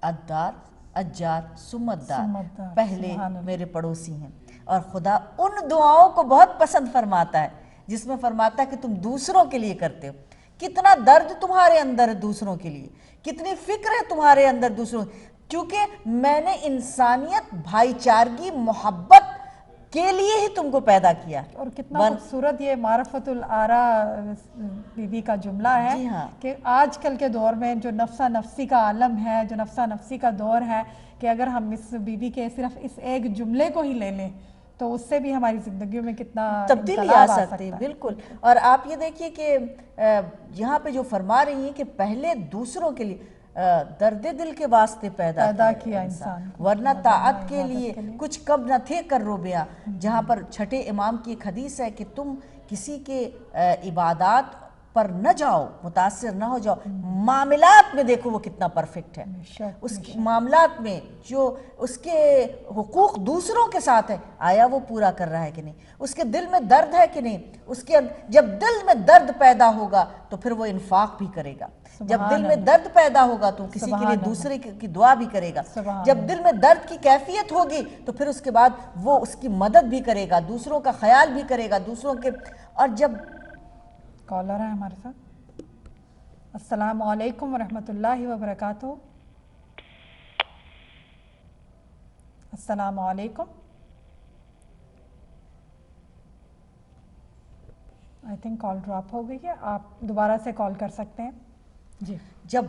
الدار اجار ثم الدار، پہلے میرے پڑوسی ہیں، اور خدا ان دعاؤں کو بہت پسند فرماتا ہے جس میں فرماتا ہے کہ تم دوسروں کے لیے کرتے ہو، کتنا درد تمہارے اندر ہے دوسروں کے لیے، کتنی فکر ہے تمہارے اندر دوسروں، کیونکہ میں نے انسانیت، بھائی چارگی، محبت کے لیے ہی تم کو پیدا کیا۔ اور کتنا خوبصورت یہ معرفت الآراء بی بی کا جملہ ہے کہ آج کل کے دور میں جو نفسا نفسی کا عالم ہے، جو نفسا نفسی کا دور ہے، کہ اگر ہم اس بی بی کے صرف اس ایک جملے کو ہی لے لیں تو اس سے بھی ہماری زندگیوں میں کتنا تبدیلی آ سکتی ہے۔ بالکل، اور آپ یہ دیکھیے کہ یہاں پہ جو فرما رہی ہیں کہ پہلے دوسروں کے لیے، درد دل کے واسطے پیدا کیا انسان، ورنہ طاعت کے لیے کچھ کم نہ تھے کر روبیاں، جہاں پر چھٹے امام کی ایک حدیث ہے کہ تم کسی کے عبادات پر نہ جاؤ، متاثر نہ ہو جاؤ، معاملات میں دیکھو وہ کتنا پرفیکٹ ہے، اس کے معاملات میں جو اس کے حقوق دوسروں کے ساتھ ہے، آیا وہ پورا کر رہا ہے کہ نہیں، اس کے دل میں درد ہے کہ نہیں، اس کے جب دل میں درد پیدا ہوگا تو پھر وہ انفاق بھی کرے گا، جب دل میں درد پیدا ہوگا تو کسی کے لیے دوسرے کی دعا بھی کرے گا، جب دل میں درد کی کیفیت ہوگی تو پھر اس کے بعد وہ اس کی مدد بھی کرے گا، دوسروں کا خیال بھی کرے گا، دوسروں کے، اور جب کالر ہے ہمارے ساتھ۔ السلام علیکم ورحمۃ اللہ وبرکاتہ۔ السلام علیکم۔ آئی تھنک کال ڈراپ ہو گئی ہے, آپ دوبارہ سے کال کر سکتے ہیں. جی, جب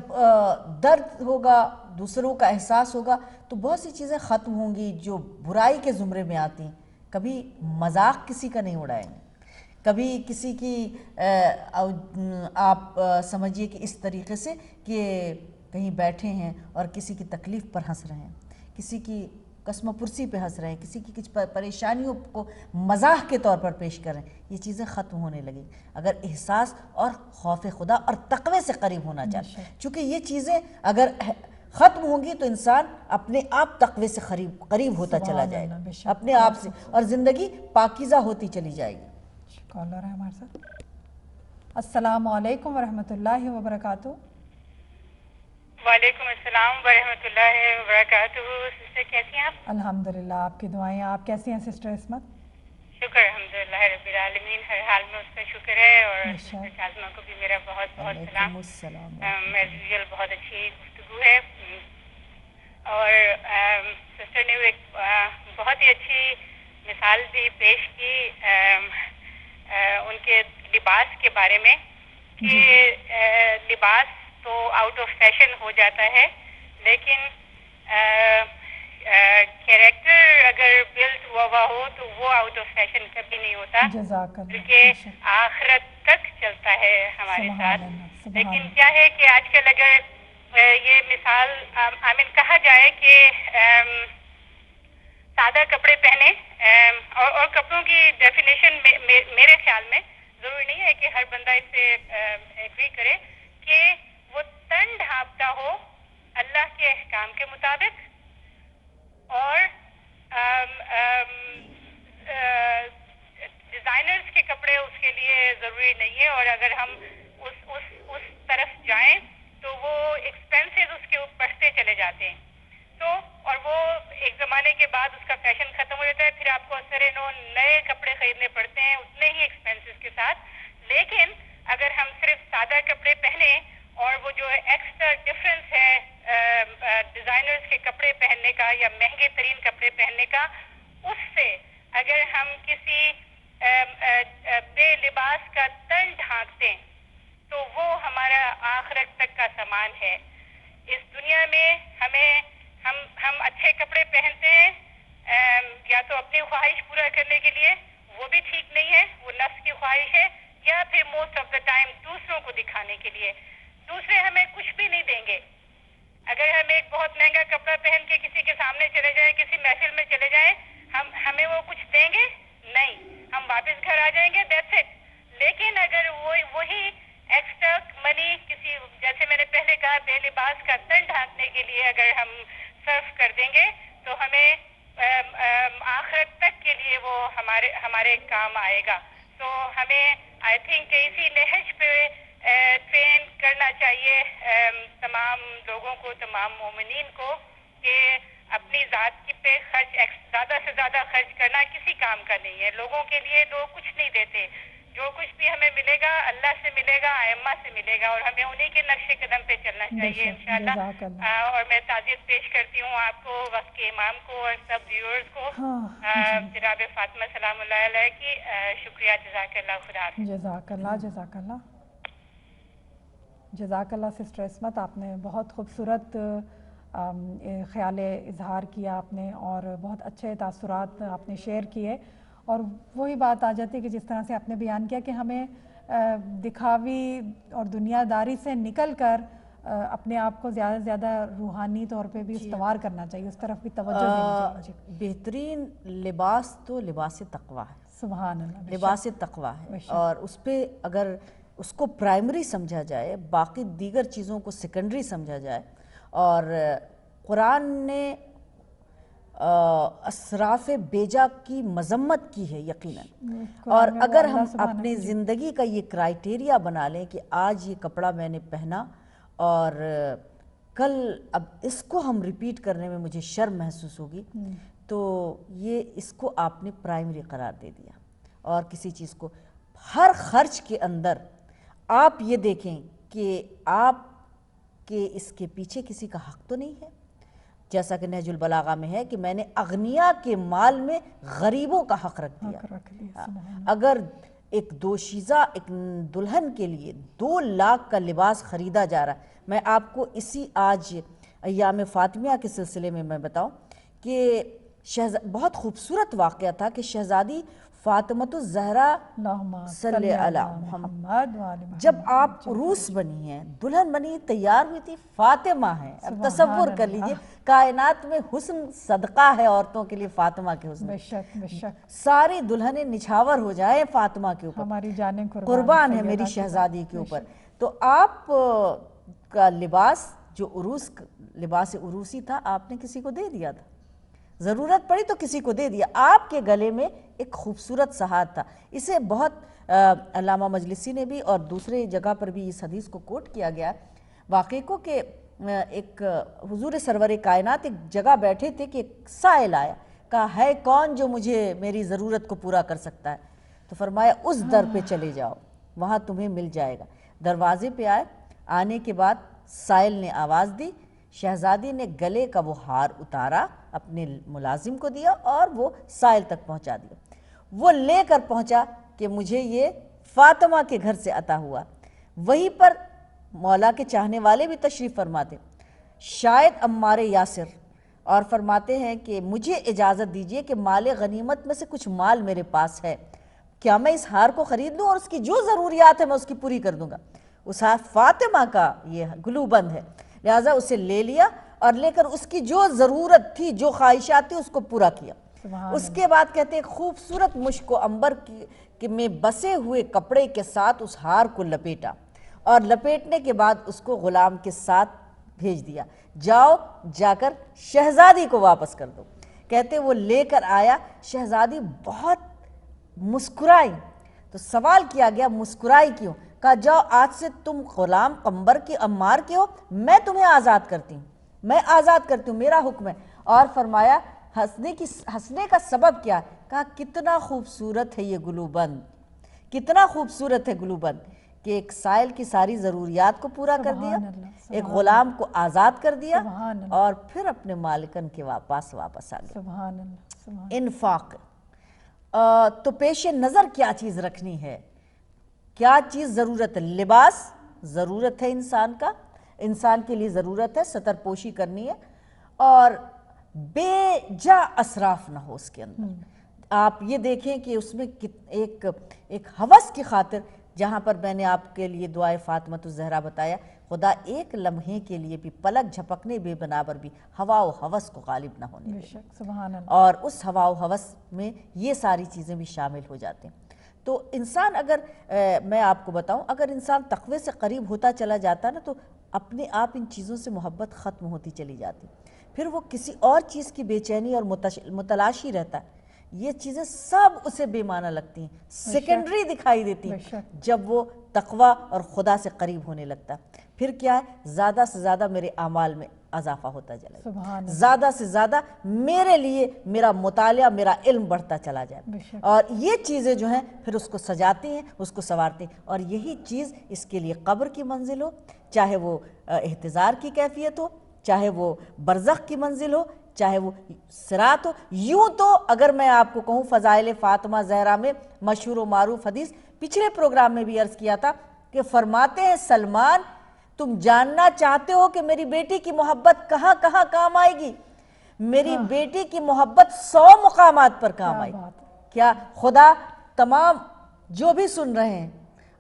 درد ہوگا, دوسروں کا احساس ہوگا, تو بہت سی چیزیں ختم ہوں گی جو برائی کے زمرے میں آتی ہیں. کبھی مذاق کسی کا نہیں اڑائیں گے, کبھی کسی کی آپ سمجھیے کہ اس طریقے سے کہ کہیں بیٹھے ہیں اور کسی کی تکلیف پر ہنس رہے ہیں, کسی کی قسم پرسی پہ ہنس رہے ہیں, کسی کی کچھ پریشانیوں کو مزاح کے طور پر پیش کر رہے ہیں, یہ چیزیں ختم ہونے لگیں اگر احساس اور خوف خدا اور تقوی سے قریب ہونا چاہتے ہیں. چونکہ یہ چیزیں اگر ختم ہوں گی تو انسان اپنے آپ تقوی سے قریب ہوتا چلا جائے گا, اپنے آپ سے, اور زندگی پاکیزہ ہوتی چلی جائے گی. کالر ہے ہمارے ساتھ. السلام علیکم ورحمۃ اللہ وبرکاتہ. وعلیکم السلام ورحمۃ اللہ وبرکاتہ. سسٹر کیسی ہیں آپ؟ الحمدللہ, آپ کی دعائیں. آپ کیسی ہیں سسٹر عصمت؟ شکر الحمدللہ رب العالمین, ہر حال میں اس کا شکر ہے. اور سسٹر شازمہ کو بھی میرا بہت بہت سلام. ایز یوزول بہت اچھی گفتگو ہے, اور سسٹر نے ایک بہت ہی اچھی مثال بھی پیش کی ان کے لباس کے بارے میں, کہ لباس تو آؤٹ آف فیشن ہو جاتا ہے, لیکن کیریکٹر اگر بلڈ ہوا ہو تو وہ آؤٹ آف فیشن کبھی نہیں ہوتا, کیونکہ آخرت تک چلتا ہے ہمارے ساتھ. لیکن کیا ہے کہ آج کل اگر یہ مثال کہا جائے کہ سادہ کپڑے پہنے, اور کپڑوں کی ڈیفینیشن میرے خیال میں ضروری نہیں ہے کہ ہر بندہ اس سے ایگری کرے, کہ وہ تن ڈھانپتا ہو اللہ کے احکام کے مطابق, اور ڈیزائنرز کے کپڑے اس کے لیے ضروری نہیں ہے. اور اگر ہم اس طرف جائیں تو وہ ایکسپینسز اس کے بڑھتے چلے جاتے ہیں. تو اور وہ ایک زمانے کے بعد اس کا فیشن ختم ہو جاتا ہے, پھر آپ کو اثر نئے کپڑے خریدنے پڑتے ہیں اتنے ہی ایکسپینسز کے ساتھ. لیکن اگر ہم صرف سادہ کپڑے پہنے, اور وہ جو ایکسٹرا ڈفرینس ہے ڈیزائنرز کے کپڑے پہننے کا یا مہنگے ترین کپڑے پہننے کا, اس سے اگر ہم کسی بے لباس کا تن ڈھانکتے ہیں تو وہ ہمارا آخرت تک کا سامان ہے. اس دنیا میں ہم اچھے کپڑے پہنتے ہیں یا تو اپنی خواہش پورا کرنے کے لیے, وہ بھی ٹھیک نہیں ہے, وہ نفس کی خواہش ہے, یا پھر موسٹ آف دا ٹائم دوسروں کو دکھانے کے لیے. دوسرے ہمیں کچھ بھی نہیں دیں گے. اگر ہم ایک بہت مہنگا کپڑا پہن کے کسی کے سامنے چلے جائیں, کسی محفل میں چلے جائیں, ہمیں وہ کچھ دیں گے نہیں, ہم واپس گھر آ جائیں گے, دیٹس اٹ. لیکن اگر وہی ایکسٹرا منی کسی, جیسے میں نے پہلے کہا, بے لباس کا تن ڈھانکنے کے لیے اگر ہم صرف کر دیں گے تو ہمیں آخرت تک کے لیے وہ ہمارے کام آئے گا. تو ہمیں آئی تھنک اسی نہج پہ ٹرین کرنا چاہیے تمام لوگوں کو, تمام مومنین کو, کہ اپنی ذات کی پہ زیادہ سے زیادہ خرچ کرنا کسی کام کا نہیں ہے. لوگوں کے لیے لوگ کچھ نہیں دیتے. جو کچھ بھی ہمیں ملے گا اللہ سے ملے گا, ائمہ سے ملے گا, اور ہمیں انہی کے نقش قدم پہ چلنا چاہیے انشاءاللہ. اور میں تعزیت پیش کرتی ہوں آپ کو, وقت کے امام کو, اور سب ویورز کو, جناب فاطمہ سلام اللہ علیہ کی. شکریہ, جزاک اللہ, خدا حافظ. جزاک اللہ, جزاک اللہ, جزاک اللہ سسٹر عصمت. آپ نے بہت خوبصورت خیال اظہار کیا آپ نے, اور بہت اچھے تاثرات آپ نے شیئر کیے. اور وہی بات آ جاتی ہے کہ جس طرح سے آپ نے بیان کیا کہ ہمیں دکھاوی اور دنیا داری سے نکل کر اپنے آپ کو زیادہ سے زیادہ روحانی طور پہ بھی استوار کرنا چاہیے, اس طرف بھی توجہ دینی چاہیے. بہترین لباس تو لباس تقویٰ ہے. سبحان اللہ, لباس تقویٰ ہے, اور اس پہ اگر اس کو پرائمری سمجھا جائے, باقی دیگر چیزوں کو سیکنڈری سمجھا جائے. اور قرآن نے اسراف بیجا کی مذمت کی ہے یقیناً. اور اگر ہم اپنے زندگی کا یہ کرائیٹیریا بنا لیں کہ آج یہ کپڑا میں نے پہنا اور کل اب اس کو ہم ریپیٹ کرنے میں مجھے شرم محسوس ہوگی, تو یہ اس کو آپ نے پرائمری قرار دے دیا. اور کسی چیز کو ہر خرچ کے اندر آپ یہ دیکھیں کہ آپ کے اس کے پیچھے کسی کا حق تو نہیں ہے. جیسا کہ نہج البلاغہ میں ہے کہ میں نے اغنیاء کے مال میں غریبوں کا حق رکھ دیا. اگر ایک دوشیزہ ایک دلہن کے لیے 2 لاکھ کا لباس خریدا جا رہا ہے۔ میں آپ کو اسی آج ایام فاطمیہ کے سلسلے میں بتاؤں کہ بہت خوبصورت واقعہ تھا کہ شہزادی فاطمۃ الزہرا صلی علی محمد جب آپ عروس بنی ہیں، دلہن بنی، تیار ہوئی تھی، فاطمہ ہیں۔ اب تصور کر لیجئے کائنات میں حسن صدقہ ہے عورتوں کے لیے فاطمہ کے حسن، بے شک بے شک، ساری دلہنیں نچھاور ہو جائیں فاطمہ کے اوپر، ہماری جانیں قربان ہے میری شہزادی کے اوپر۔ تو آپ کا لباس جو لباس عروسی تھا، آپ نے کسی کو دے دیا تھا، ضرورت پڑی تو کسی کو دے دیا۔ آپ کے گلے میں ایک خوبصورت سہار تھا۔ اسے بہت علامہ مجلسی نے بھی اور دوسرے جگہ پر بھی اس حدیث کو کوٹ کیا گیا واقعے کو کہ ایک حضور سرور کائنات ایک جگہ بیٹھے تھے کہ ایک سائل آیا، کہا ہے کون جو مجھے میری ضرورت کو پورا کر سکتا ہے؟ تو فرمایا اس در پہ چلے جاؤ، وہاں تمہیں مل جائے گا۔ دروازے پہ آئے، آنے کے بعد سائل نے آواز دی، شہزادی نے گلے کا وہ ہار اتارا، اپنے ملازم کو دیا اور وہ سائل تک پہنچا دیا۔ وہ لے کر پہنچا کہ مجھے یہ فاطمہ کے گھر سے عطا ہوا۔ وہیں پر مولا کے چاہنے والے بھی تشریف فرماتے، شاید عمار یاسر، اور فرماتے ہیں کہ مجھے اجازت دیجئے کہ مال غنیمت میں سے کچھ مال میرے پاس ہے، کیا میں اس ہار کو خرید لوں اور اس کی جو ضروریات ہے میں اس کی پوری کر دوں گا؟ اس ہار فاطمہ کا یہ گلو بند ہے، لہٰذا اسے لے لیا اور لے کر اس کی جو ضرورت تھی، جو خواہشات تھی، اس کو پورا کیا۔ اس کے بعد کہتے ہیں خوبصورت مشک و عنبر میں بسے ہوئے کپڑے کے ساتھ اس ہار کو لپیٹا، اور لپیٹنے کے بعد اس کو غلام کے ساتھ بھیج دیا، جاؤ جا کر شہزادی کو واپس کر دو۔ کہتے وہ لے کر آیا، شہزادی بہت مسکرائی، تو سوال کیا گیا مسکرائی کیوں؟ کہا جاؤ آج سے تم غلام قنبر کے عمار کے ہو، میں تمہیں آزاد کرتی ہوں، میں آزاد کرتی ہوں، میرا حکم ہے۔ اور فرمایا ہنسنے کا سبب کیا ہے؟ کہا کتنا خوبصورت ہے یہ گلو بند، کتنا خوبصورت ہے گلو بند کہ ایک سائل کی ساری ضروریات کو پورا کر دیا، ایک غلام کو آزاد کر دیا، اور پھر اپنے مالکن کے پاس واپس آ گیا۔ سبحان اللہ۔ انفاق تو پیش نظر کیا چیز رکھنی ہے، کیا چیز ضرورت ہے؟ لباس ضرورت ہے انسان کا، انسان کے لیے ضرورت ہے، ستر پوشی کرنی ہے، اور بے جا اسراف نہ ہو اس کے اندر۔ آپ یہ دیکھیں کہ اس میں ایک ہوس کی خاطر، جہاں پر میں نے آپ کے لیے دعائے فاطمۃ الزہرا بتایا، خدا ایک لمحے کے لیے بھی، پلک جھپکنے بے بنابر بھی ہوا و ہوس کو غالب نہ ہونے دے، سبحان اللہ۔ اور اس ہوا و ہوس میں یہ ساری چیزیں بھی شامل ہو جاتے ہیں۔ تو انسان اگر میں آپ کو بتاؤں، اگر انسان تقوی سے قریب ہوتا چلا جاتا نا، تو اپنے آپ ان چیزوں سے محبت ختم ہوتی چلی جاتی، پھر وہ کسی اور چیز کی بے چینی اور متلاشی رہتا ہے۔ یہ چیزیں سب اسے بے معنی لگتی ہیں، سیکنڈری دکھائی دیتی ہیں جب وہ تقوی اور خدا سے قریب ہونے لگتا ہے۔ پھر کیا ہے؟ زیادہ سے زیادہ میرے اعمال میں اضافہ ہوتا چلا جائے، زیادہ سے زیادہ میرے لیے میرا مطالعہ، میرا علم بڑھتا چلا جائے، اور یہ چیزیں جو ہیں پھر اس کو سجاتی ہیں، اس کو سنوارتی ہیں، اور یہی چیز اس کے لیے قبر کی منزل ہو، چاہے وہ احتضار کی کیفیت ہو، چاہے وہ برزخ کی منزل ہو، چاہے وہ صراط ہو۔ یوں تو اگر میں آپ کو کہوں فضائل فاطمہ زہرا میں مشہور و معروف حدیث پچھلے پروگرام میں بھی عرض کیا تھا کہ فرماتے ہیں سلمان تم جاننا چاہتے ہو کہ میری بیٹی کی محبت کہاں کہاں کام آئے گی؟ میری بیٹی کی محبت 100 مقامات پر کام آئے گی۔ کیا خدا تمام جو بھی سن رہے ہیں،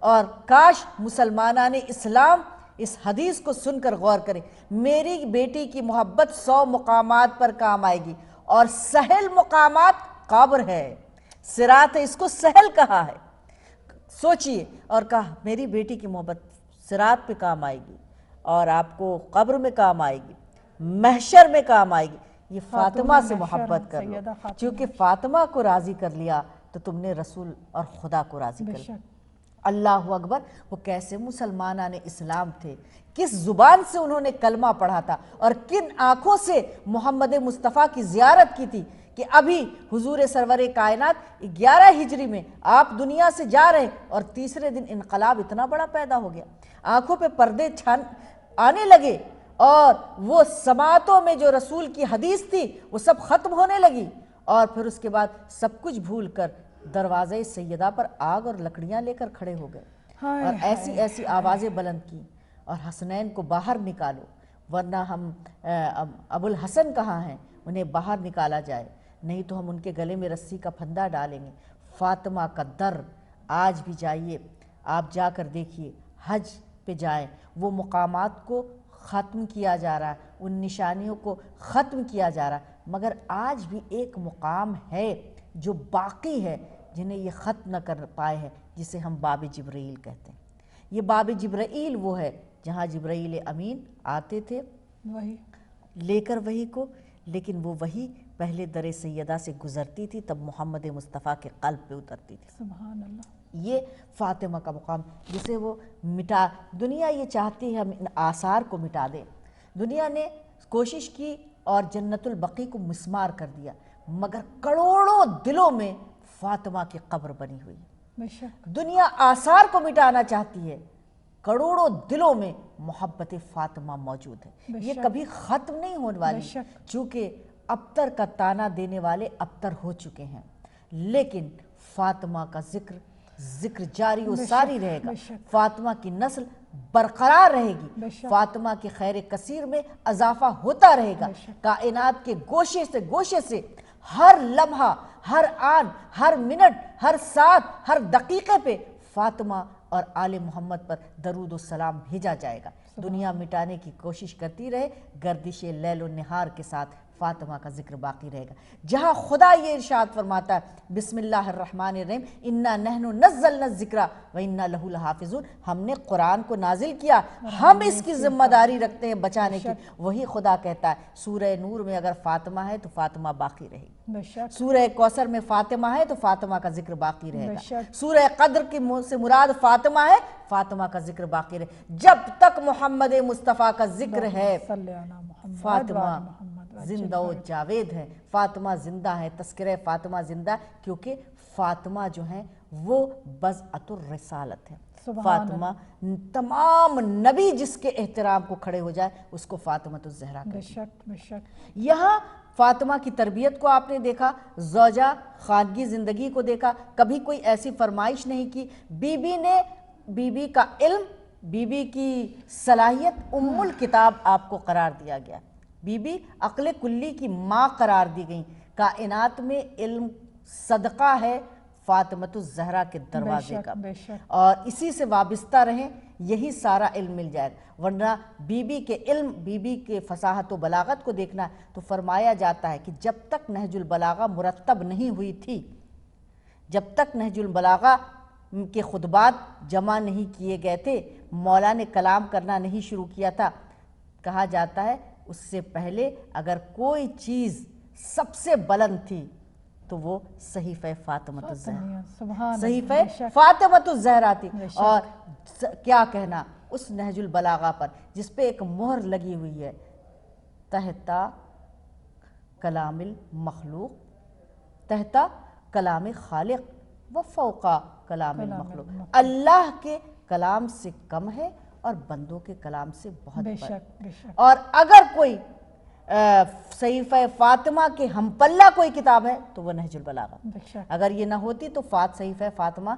اور کاش مسلمانان اسلام اس حدیث کو سن کر غور کریں، میری بیٹی کی محبت 100 مقامات پر کام آئے گی، اور سہل مقامات قبر ہے، صراط ہے، اس کو سہل کہا ہے۔ سوچئے، اور کہا میری بیٹی کی محبت صراط پہ کام آئے گی، اور آپ کو قبر میں کام آئے گی، محشر میں کام آئے گی۔ یہ فاطمہ سے محبت کر لو، چونکہ فاطمہ کو راضی کر لیا تو تم نے رسول اور خدا کو راضی کر لیا۔ اللہ اکبر! وہ کیسے مسلمانان اسلام تھے، کس زبان سے انہوں نے کلمہ پڑھا تھا، اور کن آنکھوں سے محمد مصطفیٰ کی زیارت کی تھی، کہ ابھی حضور سرور کائنات 11 ہجری میں آپ دنیا سے جا رہے، اور تیسرے دن انقلاب اتنا بڑا پیدا ہو گیا، آنکھوں پہ پردے آنے لگے، اور وہ سماعتوں میں جو رسول کی حدیث تھی وہ سب ختم ہونے لگی، اور پھر اس کے بعد سب کچھ بھول کر دروازے سیدہ پر آگ اور لکڑیاں لے کر کھڑے ہو گئے اور ایسی ایسی آوازیں بلند کی اور حسنین کو باہر نکالو ورنہ ہم ابو الحسن کہاں ہیں، انہیں باہر نکالا جائے، نہیں تو ہم ان کے گلے میں رسی کا پھندا ڈالیں گے۔ فاطمہ کا در آج بھی جائیے، آپ جا کر دیکھیے، حج پہ جائیں، وہ مقامات کو ختم کیا جا رہا ہے، ان نشانیوں کو ختم کیا جا رہا ہے، مگر آج بھی ایک مقام ہے جو باقی ہے جنہیں یہ ختم نہ کر پائے ہیں، جسے ہم باب جبرائیل کہتے ہیں۔ یہ باب جبرائیل وہ ہے جہاں جبرائیل امین آتے تھے وہی لے کر وحی کو، لیکن وہ وحی پہلے در سیدہ سے گزرتی تھی، تب محمد مصطفیٰ کے قلب پہ اترتی تھی۔ سبحان اللہ۔ یہ فاطمہ کا مقام جسے وہ مٹا، دنیا یہ چاہتی ہے ہم ان آثار کو مٹا دیں، دنیا نے کوشش کی اور جنت البقیع کو مسمار کر دیا، مگر کروڑوں دلوں میں فاطمہ کی قبر بنی ہوئی ہے۔ بے شک دنیا آثار کو مٹانا چاہتی ہے، کروڑوں دلوں میں محبت فاطمہ موجود ہے، یہ کبھی ختم نہیں ہونے والی، چونکہ ابتر کا تانا دینے والے ابتر ہو چکے ہیں، لیکن فاطمہ کا ذکر جاری و ساری رہے گا، فاطمہ کی نسل برقرار رہے گی، فاطمہ کے خیر کثیر میں اضافہ ہوتا رہے گا، کائنات کے گوشے سے ہر لمحہ، ہر آن، ہر منٹ، ہر ساتھ، ہر دقیقے پہ فاطمہ اور آل محمد پر درود و سلام بھیجا جائے گا۔ دنیا مٹانے کی کوشش کرتی رہے، گردش لیل و نہار کے ساتھ فاطمہ کا ذکر باقی رہے گا۔ جہاں خدا یہ ارشاد فرماتا ہے بسم اللہ الرحمن الرحیم انا نحن نزلنا الذکر و انا لہ لحافظون، ہم نے قرآن کو نازل کیا، ہم اس کی ذمہ داری رکھتے ہیں بچانے کی، وہی خدا کہتا ہے سورہ نور میں اگر فاطمہ ہے تو فاطمہ باقی رہے گی، سورہ کوثر میں فاطمہ ہے تو فاطمہ کا ذکر باقی رہے گا، سورہ قدر کی سے مراد فاطمہ ہے، فاطمہ کا ذکر باقی رہے، جب تک محمد مصطفیٰ کا ذکر ہے فاطمہ زندہ و جاوید ہے، فاطمہ زندہ ہے، تذکرہ فاطمہ زندہ، کیونکہ فاطمہ جو ہیں وہ بضعۃ الرسالت ہے۔ فاطمہ تمام نبی جس کے احترام کو کھڑے ہو جائے اس کو فاطمہ الزہرا کہتے ہیں۔ یہاں فاطمہ کی تربیت کو آپ نے دیکھا، زوجہ خانگی زندگی کو دیکھا، کبھی کوئی ایسی فرمائش نہیں کی، بی بی کا علم، بی بی کی صلاحیت ام الکتاب آپ کو قرار دیا گیا، بی بی عقل کلی کی ماں قرار دی گئی، کائنات میں علم صدقہ ہے فاطمہ الزہرا کے دروازے کا، اور اسی سے وابستہ رہیں، یہی سارا علم مل جائے گا، ورنہ بی بی کے علم، بی بی کے فصاحت و بلاغت کو دیکھنا تو فرمایا جاتا ہے کہ جب تک نہج البلاغہ مرتب نہیں ہوئی تھی، جب تک نہج البلاغہ کے خطبات جمع نہیں کیے گئے تھے، مولا نے کلام کرنا نہیں شروع کیا تھا، کہا جاتا ہے اس سے پہلے اگر کوئی چیز سب سے بلند تھی تو وہ صحیفہ فاطمہ الزہرا، صحیفہ فاطمہ الزہرا تھی، اور کیا کہنا اس نہج البلاغہ پر جس پہ ایک مہر لگی ہوئی ہے، تحتا کلام المخلوق، تحتا کلام خالق و فوقا کلام المخلوق، اللہ کے کلام سے کم ہے اور بندوں کے کلام سے بہت بڑھ، اور اگر کوئی صحیفہ فاطمہ کے ہم پلہ کوئی کتاب ہے تو وہ نہج البلاغہ، اگر یہ نہ ہوتی تو صحیفہ فاطمہ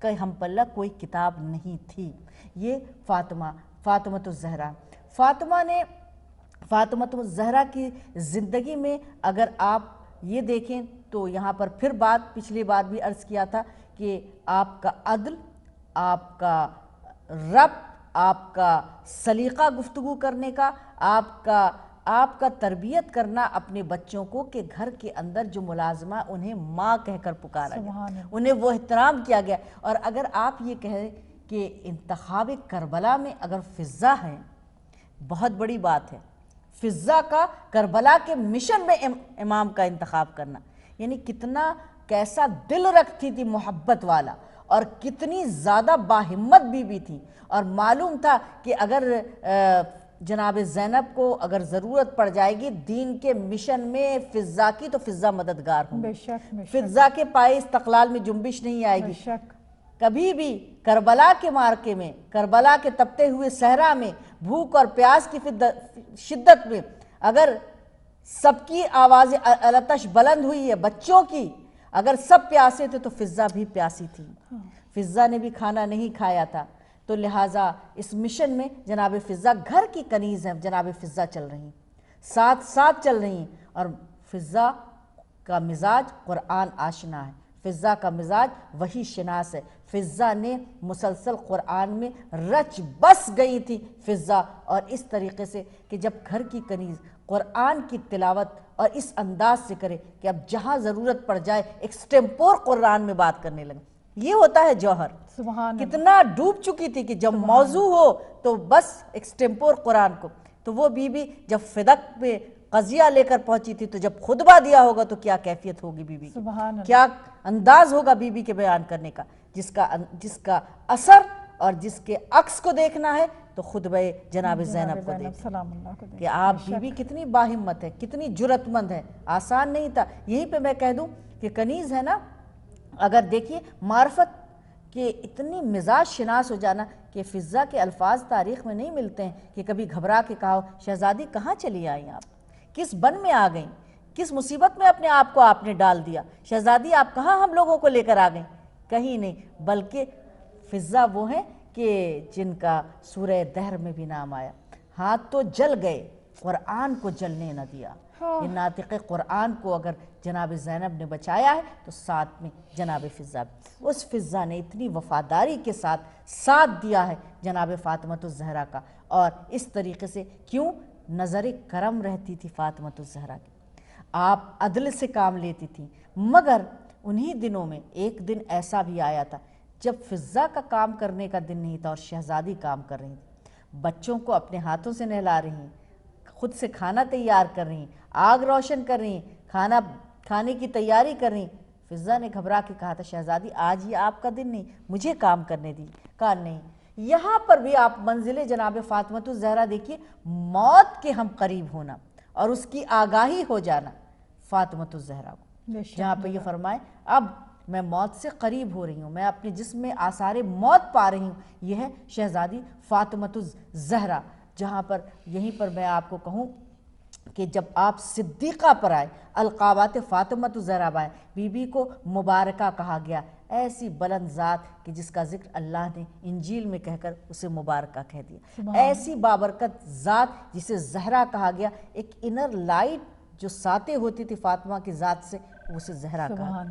کا ہم پلہ کوئی کتاب نہیں تھی۔ یہ فاطمہ الزہرا، فاطمہ الزہرا کی زندگی میں اگر آپ یہ دیکھیں تو یہاں پر پھر بات پچھلی بار بھی عرض کیا تھا کہ آپ کا عدل، آپ کا ربط، آپ کا سلیقہ گفتگو کرنے کا، آپ کا تربیت کرنا اپنے بچوں کو کہ گھر کے اندر جو ملازمہ انہیں ماں کہہ کر پکارا گیا، انہیں وہ احترام کیا گیا، اور اگر آپ یہ کہیں کہ انتخاب کربلا میں اگر فضا ہے، بہت بڑی بات ہے، فضا کا کربلا کے مشن میں امام کا انتخاب کرنا، یعنی کیسا دل رکھتی تھی محبت والا، اور کتنی زیادہ باہمت بی تھی، اور معلوم تھا کہ اگر جناب زینب کو اگر ضرورت پڑ جائے گی دین کے مشن میں فضا کی تو فضا مددگار ہوں، فضا کے پائے استقلال میں جنبش نہیں آئے گی، کبھی بھی کربلا کے مارکے میں، کربلا کے تپتے ہوئے صحرا میں، بھوک اور پیاس کی شدت میں اگر سب کی آواز التش بلند ہوئی ہے، بچوں کی اگر سب پیاسے تھے تو فضا بھی پیاسی تھی، فضا نے بھی کھانا نہیں کھایا تھا، تو لہٰذا اس مشن میں جناب فضا گھر کی کنیز ہیں، جناب فضا چل رہی ہیں، ساتھ ساتھ چل رہی ہیں، اور فضا کا مزاج قرآن آشنا ہے، فضا کا مزاج وحی شناس ہے، فضا نے مسلسل قرآن میں رچ بس گئی تھی فضا، اور اس طریقے سے کہ جب گھر کی کنیز قرآن کی تلاوت اور اس انداز سے کرے کہ اب جہاں ضرورت پڑ جائے ایکسٹمپور قرآن میں بات کرنے لگے، یہ ہوتا ہے جوہر۔ سبحان کتنا ڈوب چکی تھی کہ جب موضوع ہو تو بس ایکسٹمپور قرآن کو، تو وہ بی بی جب فدق پہ قضیہ لے کر پہنچی تھی تو جب خطبہ دیا ہوگا تو کیا کیفیت ہوگی بی بی کی، کیا انداز ہوگا بی بی کے بیان کرنے کا، جس کا اثر اور جس کے عکس کو دیکھنا ہے تو خطبہ جناب زینب کو دیکھیں کہ آپ بی بی کتنی باہمت ہے، کتنی جرأت مند ہے، آسان نہیں تھا۔ یہیں پہ میں کہہ دوں کہ کنیز ہے نا، اگر دیکھیے معرفت کہ اتنی مزاج شناس ہو جانا کہ فضا کے الفاظ تاریخ میں نہیں ملتے ہیں کہ کبھی گھبرا کے کہا شہزادی کہاں چلی آئیں آپ، کس بن میں آ گئیں، کس مصیبت میں اپنے آپ کو آپ نے ڈال دیا، شہزادی آپ کہاں ہم لوگوں کو لے کر آ گئیں، کہیں نہیں، بلکہ فضا وہ ہیں کہ جن کا سورہ دہر میں بھی نام آیا، ہاتھ تو جل گئے قرآن کو جلنے نہ دیا۔ یہ ناطق قرآن کو اگر جناب زینب نے بچایا ہے تو ساتھ میں جناب فضا بھی، اس فضا نے اتنی وفاداری کے ساتھ ساتھ دیا ہے جناب فاطمۃ الزہرا کا، اور اس طریقے سے کیوں نظر کرم رہتی تھی فاطمۃ الزہرا کی، آپ عدل سے کام لیتی تھیں، مگر انہی دنوں میں ایک دن ایسا بھی آیا تھا جب فضا کا کام کرنے کا دن نہیں تھا اور شہزادی کام کر رہی تھی، بچوں کو اپنے ہاتھوں سے نہلا رہی ہیں، خود سے کھانا تیار کر رہی ہیں، آگ روشن کر رہی ہیں، کھانے کی تیاری کر رہی ہیں، فضا نے گھبرا کے کہا تھا شہزادی آج یہ آپ کا دن نہیں، مجھے کام کرنے دی، کہا نہیں۔ یہاں پر بھی آپ منزل جناب فاطمۃ الزہرا دیکھیے، موت کے ہم قریب ہونا اور اس کی آگاہی ہو جانا فاطمۃ الزہرا کو، جہاں پہ یہ فرمائے اب میں موت سے قریب ہو رہی ہوں، میں اپنے جسم میں آثار موت پا رہی ہوں، یہ ہے شہزادی فاطمۃ الزہرا، جہاں پر یہیں پر میں آپ کو کہوں کہ جب آپ صدیقہ پر آئے، القابات فاطمۃ الزہرا آئے، بی بی کو مبارکہ کہا گیا، ایسی بلند ذات کہ جس کا ذکر اللہ نے انجیل میں کہہ کر اسے مبارکہ کہہ دیا، ایسی بابرکت ذات جسے زہرا کہا گیا، ایک انر لائٹ جو ساطع ہوتی تھی فاطمہ کی ذات سے اسے زہرا کہا۔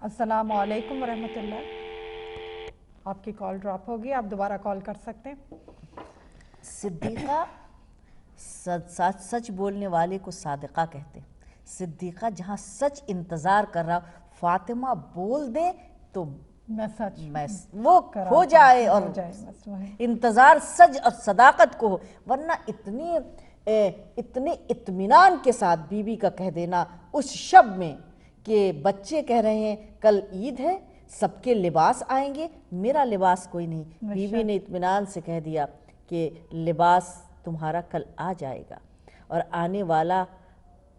السلام علیکم ورحمۃ اللہ، آپ کی کال ڈراپ ہوگی، آپ دوبارہ کال کر سکتے ہیں۔ صدیقہ سچ بولنے والے کو صادقہ کہتے ہیں، صدیقہ جہاں سچ انتظار کر رہا، فاطمہ بول دے تو وہ ہو جائے، اور انتظار سچ اور صداقت کو ہو، ورنہ اتنے اطمینان کے ساتھ بی بی کا کہہ دینا اس شب میں کہ بچے کہہ رہے ہیں کل عید ہے، سب کے لباس آئیں گے، میرا لباس کوئی نہیں، بی بی نے اطمینان سے کہہ دیا کہ لباس تمہارا کل آ جائے گا، اور آنے والا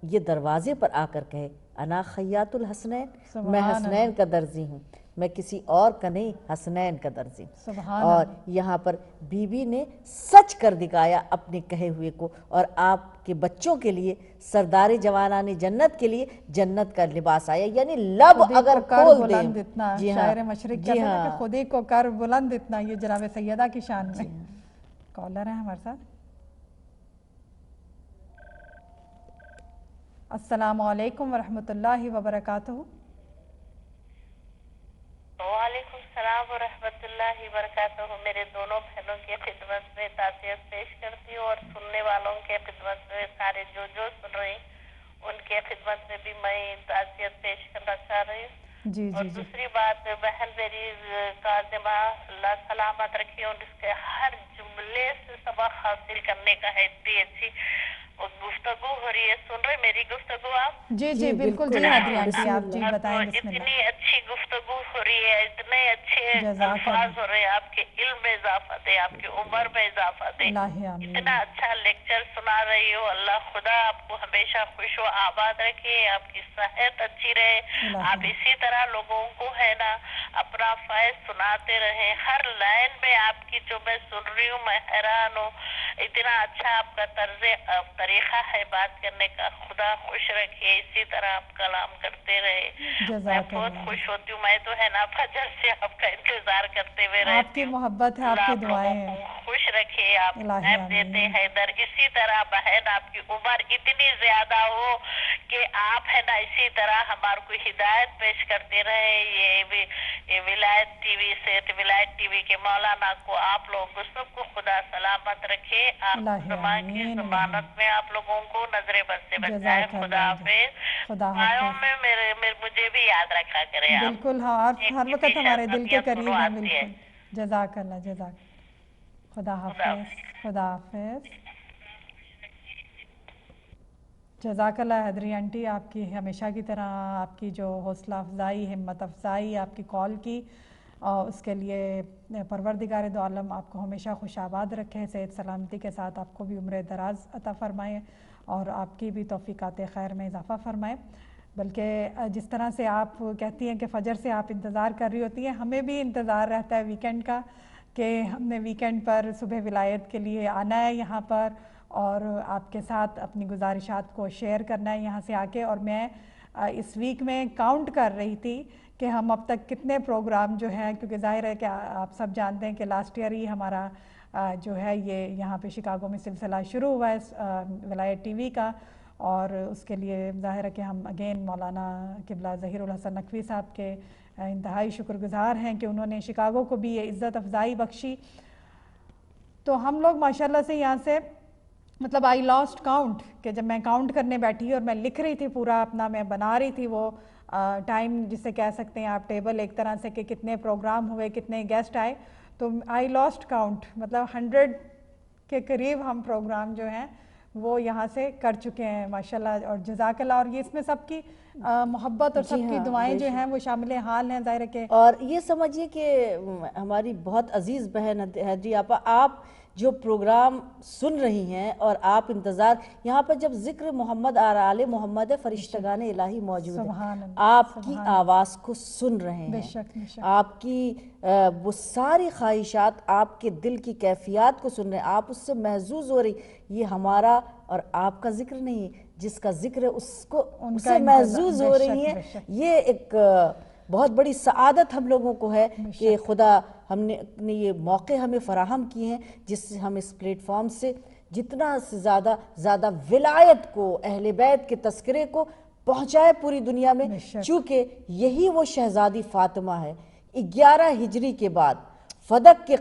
یہ دروازے پر آ کر کہے انا خیاط الحسنین، میں حسنین کا درزی ہوں، میں کسی اور کا نہیں، حسنین کا درزی ہوں، اور یہاں پر بی بی نے سچ کر دکھایا اپنے کہے ہوئے کو، اور آپ کے بچوں کے لیے سردار جوانان جنت کے لیے جنت کا لباس آیا، یعنی لب اگر کھول دیں، شاعر مشرق کہتے ہیں کہ خودی کو کر بلند اتنا، یہ جناب سیدہ کی شان میں۔ کالر ہیں ہمارے ساتھ، السلام علیکم ورحمۃ اللہ وبرکاتہ۔ وعلیکم السلام ورحمۃ اللہ وبرکاتہ۔ میرے دونوں بہنوں کی خدمت میں تعزیت پیش کرتی ہوں، اور سننے والوں کے خدمت میں سارے جو سن رہے ہیں ان کے خدمت میں بھی میں تعزیت پیش کرنا چاہ رہی ہوں۔ اور دوسری بات، بہن میری کاظمہ اللہ سلامت رکھی، اور اس کے ہر جملے سے سبق حاصل کرنے کا ہے، اتنی اچھی گفتگو ہو رہی ہے، سن رہے میری گفتگو آپ؟ جی جی بالکل، جی حاضری آنٹی آپ جی بتائیں، بسم اللہ۔ اتنی اچھی گفتگو ہو رہی ہے، اتنے اچھے الفاظ ہو رہے ہیں، آپ کے علم میں اضافہ دے، آپ کی عمر میں اضافہ دے، اتنا اچھا لیکچر سنا رہی ہو، اللہ خدا آپ کو ہمیشہ خوش و آباد رکھے، آپ کی صحت اچھی رہے، آپ اسی طرح لوگوں کو ہے نا اپنا فیض سناتے رہیں، ہر لائن میں آپ کی جو میں سن رہی ہوں میں حیران ہوں، اتنا اچھا آپ کا طریقہ ہے بات کرنے کا. خدا خوش رکھے, اسی طرح آپ کلام کرتے رہے. میں بہت خوش ہوتی ہوں. میں تو ہے نا فجر سے آپ کا انتظار کرتے ہوئے رہتی ہوں. آپ کی محبت ہے, آپ کی دعائیں ہیں. آپ لوگوں کو خوش رکھے, آپ نعمت دیتے ہیں ادھر. اسی طرح بہن آپ کی عمر اتنی زیادہ ہو کہ آپ ہے نا اسی طرح ہمارے کو ہدایت پیش کرتے رہے. یہ ولایت ٹی وی سے, ولایت ٹی وی کے مولانا کو, آپ لوگ سب کو خدا سلامت رکھے. زمان کی ضمانت میں آپ لوگوں کو نظر بد سے بچائے. خدا حافظ. دعاؤں میں مجھے بھی یاد رکھا کرے آپ. بالکل, ہاں, اور ہر وقت ہمارے دل کے قریب ہیں. بالکل, جزاک اللہ, جزاک. خدا حافظ, خدا حافظ. جزاک اللہ حیدری آنٹی, آپ کی ہمیشہ کی طرح آپ کی جو حوصلہ افزائی, ہمت افزائی آپ کی کال کی, اور اس کے لیے پروردگار دو عالم آپ کو ہمیشہ خوش آباد رکھے, صحت سلامتی کے ساتھ آپ کو بھی عمر دراز عطا فرمائے, اور آپ کی بھی توفیقات خیر میں اضافہ فرمائے. بلکہ جس طرح سے آپ کہتی ہیں کہ فجر سے آپ انتظار کر رہی ہوتی ہیں, ہمیں بھی انتظار رہتا ہے ویکنڈ کا, کہ ہم نے ویکنڈ پر صبح ولایت کے لیے آنا ہے یہاں پر, اور آپ کے ساتھ اپنی گزارشات کو شیئر کرنا ہے یہاں سے آ کے. اور میں اس ویک میں کاؤنٹ کر رہی تھی کہ ہم اب تک کتنے پروگرام جو ہیں, کیونکہ ظاہر ہے کہ آپ سب جانتے ہیں کہ لاسٹ ایئر ہی ہمارا جو ہے یہ یہاں پہ شکاگو میں سلسلہ شروع ہوا ہے ولایت ٹی وی کا, اور اس کے لیے ظاہر ہے کہ ہم اگین مولانا قبلہ ظہیر الحسن نقوی صاحب کے انتہائی شکر گزار ہیں کہ انہوں نے شکاگو کو بھی یہ عزت افزائی بخشی. تو ہم لوگ ماشاءاللہ سے یہاں سے, مطلب آئی لاسٹ کاؤنٹ, کہ جب میں کاؤنٹ کرنے بیٹھی اور میں لکھ رہی تھی پورا اپنا, میں بنا رہی تھی وہ ٹائم جسے کہہ سکتے ہیں آپ ٹیبل ایک طرح سے, کہ کتنے پروگرام ہوئے, کتنے گیسٹ آئے, تو آئی لاسٹ کاؤنٹ, مطلب 100 کے قریب ہم پروگرام جو ہیں وہ یہاں سے کر چکے ہیں ماشاءاللہ. اور جزاک اللہ, اور یہ اس میں سب کی محبت اور سب کی دعائیں جو ہیں وہ شامل حال ہیں ظاہر ہے کہ. اور یہ سمجھیے کہ ہماری بہت عزیز بہن حیدری آپا, آپ جو پروگرام سن رہی ہیں اور آپ انتظار, یہاں پر جب ذکر محمد آل محمد فرشتگان الہی موجود ہیں, آپ کی آواز کو سن رہے ہیں, آپ کی وہ ساری خواہشات, آپ کے دل کی کیفیات کو سن رہے ہیں, آپ اس سے محظوظ ہو رہی. یہ ہمارا اور آپ کا ذکر نہیں ہے, جس کا ذکر ہے اس سے محظوظ ہو رہی ہیں. یہ ایک بہت بڑی سعادت ہم لوگوں کو ہے کہ خدا ہم نے یہ موقع ہمیں فراہم کیے ہیں, جس سے ہم اس پلیٹ فارم سے جتنا سے زیادہ ولایت کو, اہل بیت کے تذکرے کو پہنچائے پوری دنیا میں. چونکہ یہی وہ شہزادی فاطمہ ہے 11 ہجری کے بعد فدق کے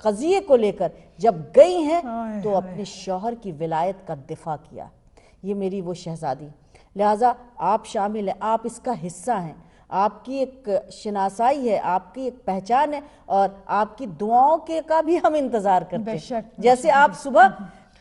قضیے کو لے کر جب گئی ہیں تو اپنے شوہر کی ولایت کا دفاع کیا. یہ میری وہ شہزادی, لہٰذا آپ شامل ہیں, آپ اس کا حصہ ہیں, آپ کی ایک شناسائی ہے, آپ کی ایک پہچان ہے, اور آپ کی دعاؤں کے کا بھی ہم انتظار کرتے ہیں. جیسے آپ صبح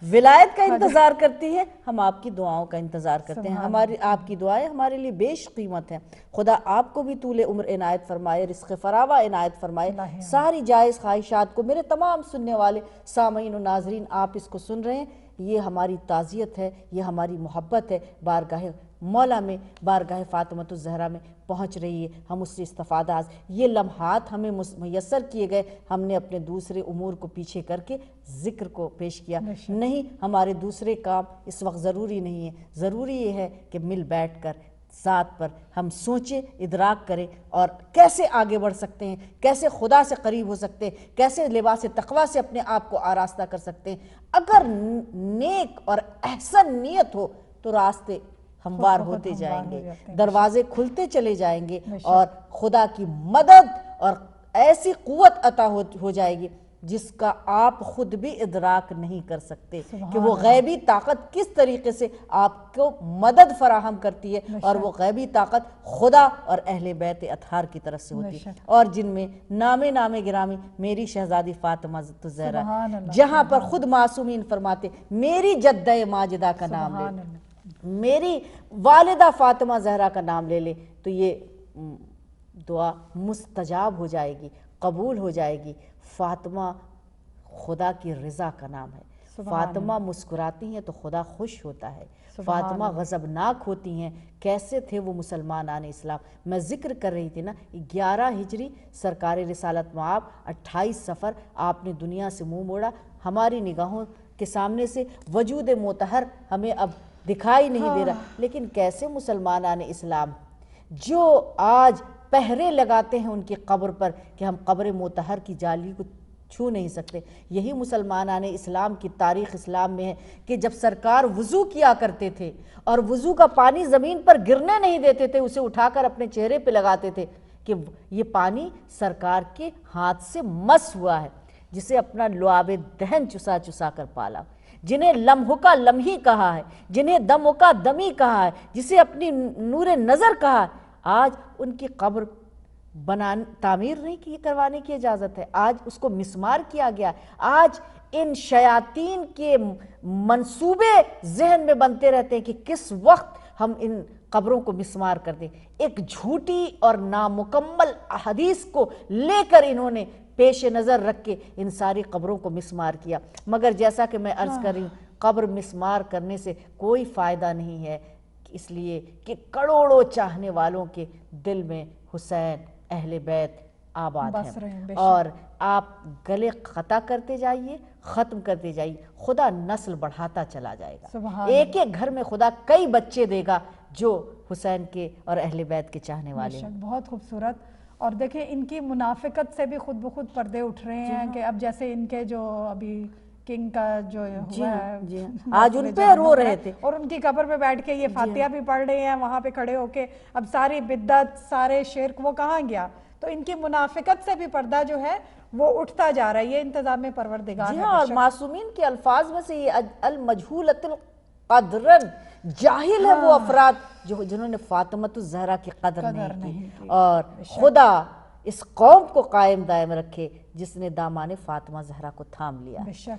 ولایت کا انتظار کرتی ہیں, ہم آپ کی دعاؤں کا انتظار کرتے ہیں. آپ کی دعائیں ہمارے لیے بیش قیمت ہیں. خدا آپ کو بھی طول عمر عنایت فرمائے, رزق فراوہ عنایت فرمائے. ساری جائز خواہشات کو, میرے تمام سننے والے سامعین و ناظرین, آپ اس کو سن رہے ہیں, یہ ہماری تعزیت ہے, یہ ہماری محبت ہے, بارگاہ مولا میں, بارگاہ فاطمۃ الزہرا میں پہنچ رہی ہے. ہم اس سے استفادہ, یہ لمحات ہمیں میسر کیے گئے, ہم نے اپنے دوسرے امور کو پیچھے کر کے ذکر کو پیش کیا. نہیں, ہمارے دوسرے کام اس وقت ضروری نہیں ہے. ضروری یہ ہے کہ مل بیٹھ کر ذات پر ہم سوچیں, ادراک کریں, اور کیسے آگے بڑھ سکتے ہیں, کیسے خدا سے قریب ہو سکتے ہیں, کیسے لباس تقویٰ سے اپنے آپ کو آراستہ کر سکتے ہیں. اگر نیک اور احسن نیت ہو تو راستے ہموار ہوتے جائیں گے, دروازے کھلتے چلے جائیں گے, اور خدا کی مدد اور ایسی قوت عطا ہو جائے گی جس کا آپ خود بھی ادراک نہیں کر سکتے, کہ وہ غیبی طاقت کس طریقے سے آپ کو مدد فراہم کرتی ہے. اور وہ غیبی طاقت خدا اور اہل بیت اطہار کی طرف سے ہوتی ہے, اور جن میں نام گرامی میری شہزادی فاطمہ الزہرا, جہاں پر خود معصومین فرماتے میری جدہ ماجدہ کا نام لے, میری والدہ فاطمہ زہرا کا نام لے لے, تو یہ دعا مستجاب ہو جائے گی, قبول ہو جائے گی. فاطمہ خدا کی رضا کا نام ہے, فاطمہ مسکراتی ہیں تو خدا خوش ہوتا ہے، فاطمہ غضبناک ہوتی ہیں۔ کیسے تھے وہ مسلمان اسلام؟ میں ذکر کر رہی تھی نا، 11 ہجری سرکار رسالت مآب، 28 صفر آپ نے دنیا سے منہ موڑا۔ ہماری نگاہوں کے سامنے سے وجود مطہر ہمیں اب دکھائی نہیں دے رہا، لیکن کیسے مسلمان اسلام جو آج پہرے لگاتے ہیں ان کی قبر پر کہ ہم قبر مطہر کی جالی کو چھو نہیں سکتے۔ یہی مسلمانان اسلام کی تاریخ اسلام میں ہے کہ جب سرکار وضو کیا کرتے تھے اور وضو کا پانی زمین پر گرنے نہیں دیتے تھے، اسے اٹھا کر اپنے چہرے پہ لگاتے تھے کہ یہ پانی سرکار کے ہاتھ سے مس ہوا ہے، جسے اپنا لعاب دہن چسا چسا کر پالا، جنہیں لمحوں کا لمحی کہا ہے، جنہیں دموں کا دمی کہا ہے، جسے اپنی نور نظر کہا ہے۔ آج ان کی قبر تعمیر نہیں کروانے کی اجازت ہے، آج اس کو مسمار کیا گیا۔ آج ان شیاطین کے منصوبے ذہن میں بنتے رہتے ہیں کہ کس وقت ہم ان قبروں کو مسمار کر دیں۔ ایک جھوٹی اور نامکمل حدیث کو لے کر انہوں نے پیش نظر رکھ کے ان ساری قبروں کو مسمار کیا، مگر جیسا کہ میں عرض کر رہی ہوں، قبر مسمار کرنے سے کوئی فائدہ نہیں ہے، اس لیے کہ کروڑوں چاہنے والوں کے دل میں حسین اہل بیت آباد ہیں، اور آپ گلے قطع کرتے جائیے، ختم کرتے جائیے، خدا نسل بڑھاتا چلا جائے گا۔ ایک ایک گھر میں خدا کئی بچے دے گا جو حسین کے اور اہل بیت کے چاہنے والے ہیں۔ بہت خوبصورت۔ اور دیکھیں ان کی منافقت سے بھی خود بخود پردے اٹھ رہے ہیں کہ اب جیسے ان کے جو ابھی کنگ کا جو ہوا ہے آج ان پہ رو رہے تھے اور ان کی قبر پہ بیٹھ کے یہ فاتحہ بھی پڑھ رہے ہیں وہاں پہ کھڑے ہو کے، اب ساری بدعت سارے شرک وہ کہاں گیا؟ تو ان کی منافقت سے بھی پردہ جو ہے وہ اٹھتا جا رہا ہے، یہ انتظام پروردگار ہے۔ اور معصومین کے الفاظ میں سے یہ المجہولۃ القدرن، جاہل ہے وہ افراد جنہوں نے فاطمۃ الزہرا کی قدر نہیں کی، اور خدا اس قوم کو قائم دائم رکھے جس نے دامان فاطمہ زہرا کو تھام لیا۔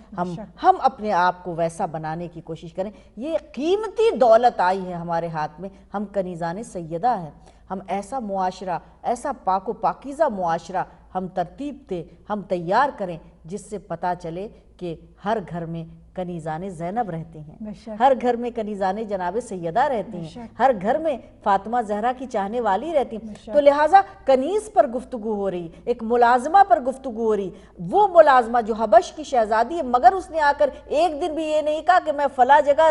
ہم اپنے آپ کو ویسا بنانے کی کوشش کریں۔ یہ قیمتی دولت آئی ہے ہمارے ہاتھ میں، ہم کنیزان سیدہ ہیں، ہم ایسا معاشرہ، ایسا پاک و پاکیزہ معاشرہ ہم ترتیب دیں، ہم تیار کریں جس سے پتہ چلے کہ ہر گھر میں کنیزان زینب رہتی ہیں، ہر گھر میں کنیزان جناب سیدہ رہتی ہیں، ہر گھر میں فاطمہ زہرا کی چاہنے والی رہتی ہیں۔ تو لہٰذا کنیز پر گفتگو ہو رہی، ایک ملازمہ پر گفتگو ہو رہی، وہ ملازمہ جو حبش کی شہزادی ہے، مگر اس نے آ کر ایک دن بھی یہ نہیں کہا کہ میں فلاں جگہ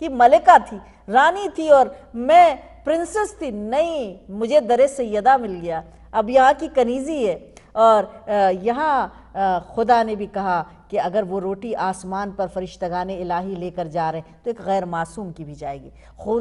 کی ملکہ تھی، رانی تھی اور میں پرنسس تھی، نہیں، مجھے در سیدہ مل گیا، اب یہاں کی کنیزی ہے۔ اور یہاں خدا نے بھی کہا کہ اگر وہ روٹی آسمان پر فرشتگان الہی لے کر جا رہے ہیں تو ایک غیر معصوم کی بھی جائے گی۔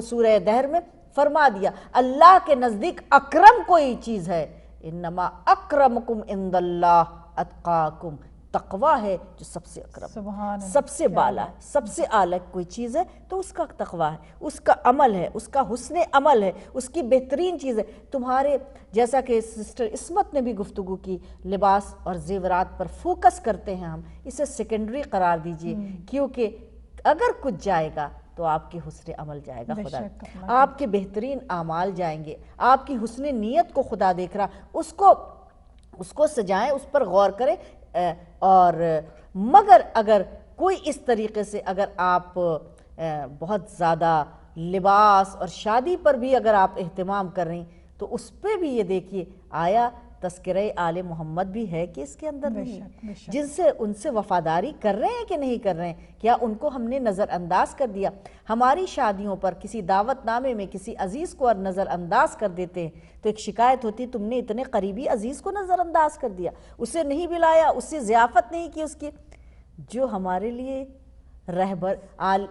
سورہ دہر میں فرما دیا اللہ کے نزدیک اکرم کوئی چیز ہے، انما اکرمکم عند اللہ اتقاکم، تقوی ہے جو سب سے اکرم، سب سے بالا، سب سے اعلیٰ کوئی چیز ہے تو اس کا تقوی ہے، اس کا عمل ہے، اس کا حسن عمل ہے، اس کی بہترین چیز ہے۔ تمہارے جیسا کہ سسٹر عصمت نے بھی گفتگو کی، لباس اور زیورات پر فوکس کرتے ہیں ہم، اسے سیکنڈری قرار دیجئے، کیونکہ اگر کچھ جائے گا تو آپ کی حسن عمل جائے گا، خدا آپ کے بہترین اعمال جائیں گے، آپ کی حسن نیت کو خدا دیکھ رہا، اس کو سجائیں، اس پر غور کریں۔ اور مگر اگر کوئی اس طریقے سے اگر آپ بہت زیادہ لباس اور شادی پر بھی اگر آپ اہتمام کر رہی تو اس پہ بھی یہ دیکھیے آیا تذکرہ آل محمد بھی ہے کہ اس کے اندر نہیں، جن سے ان سے وفاداری کر رہے ہیں کہ نہیں کر رہے ہیں، کیا ان کو ہم نے نظر انداز کر دیا؟ ہماری شادیوں پر کسی دعوت نامے میں کسی عزیز کو نظر انداز کر دیتے ہیں تو ایک شکایت ہوتی، تم نے اتنے قریبی عزیز کو نظر انداز کر دیا، اسے نہیں بلایا، اس سے ضیافت نہیں کی، اس کی جو ہمارے لیے رہبر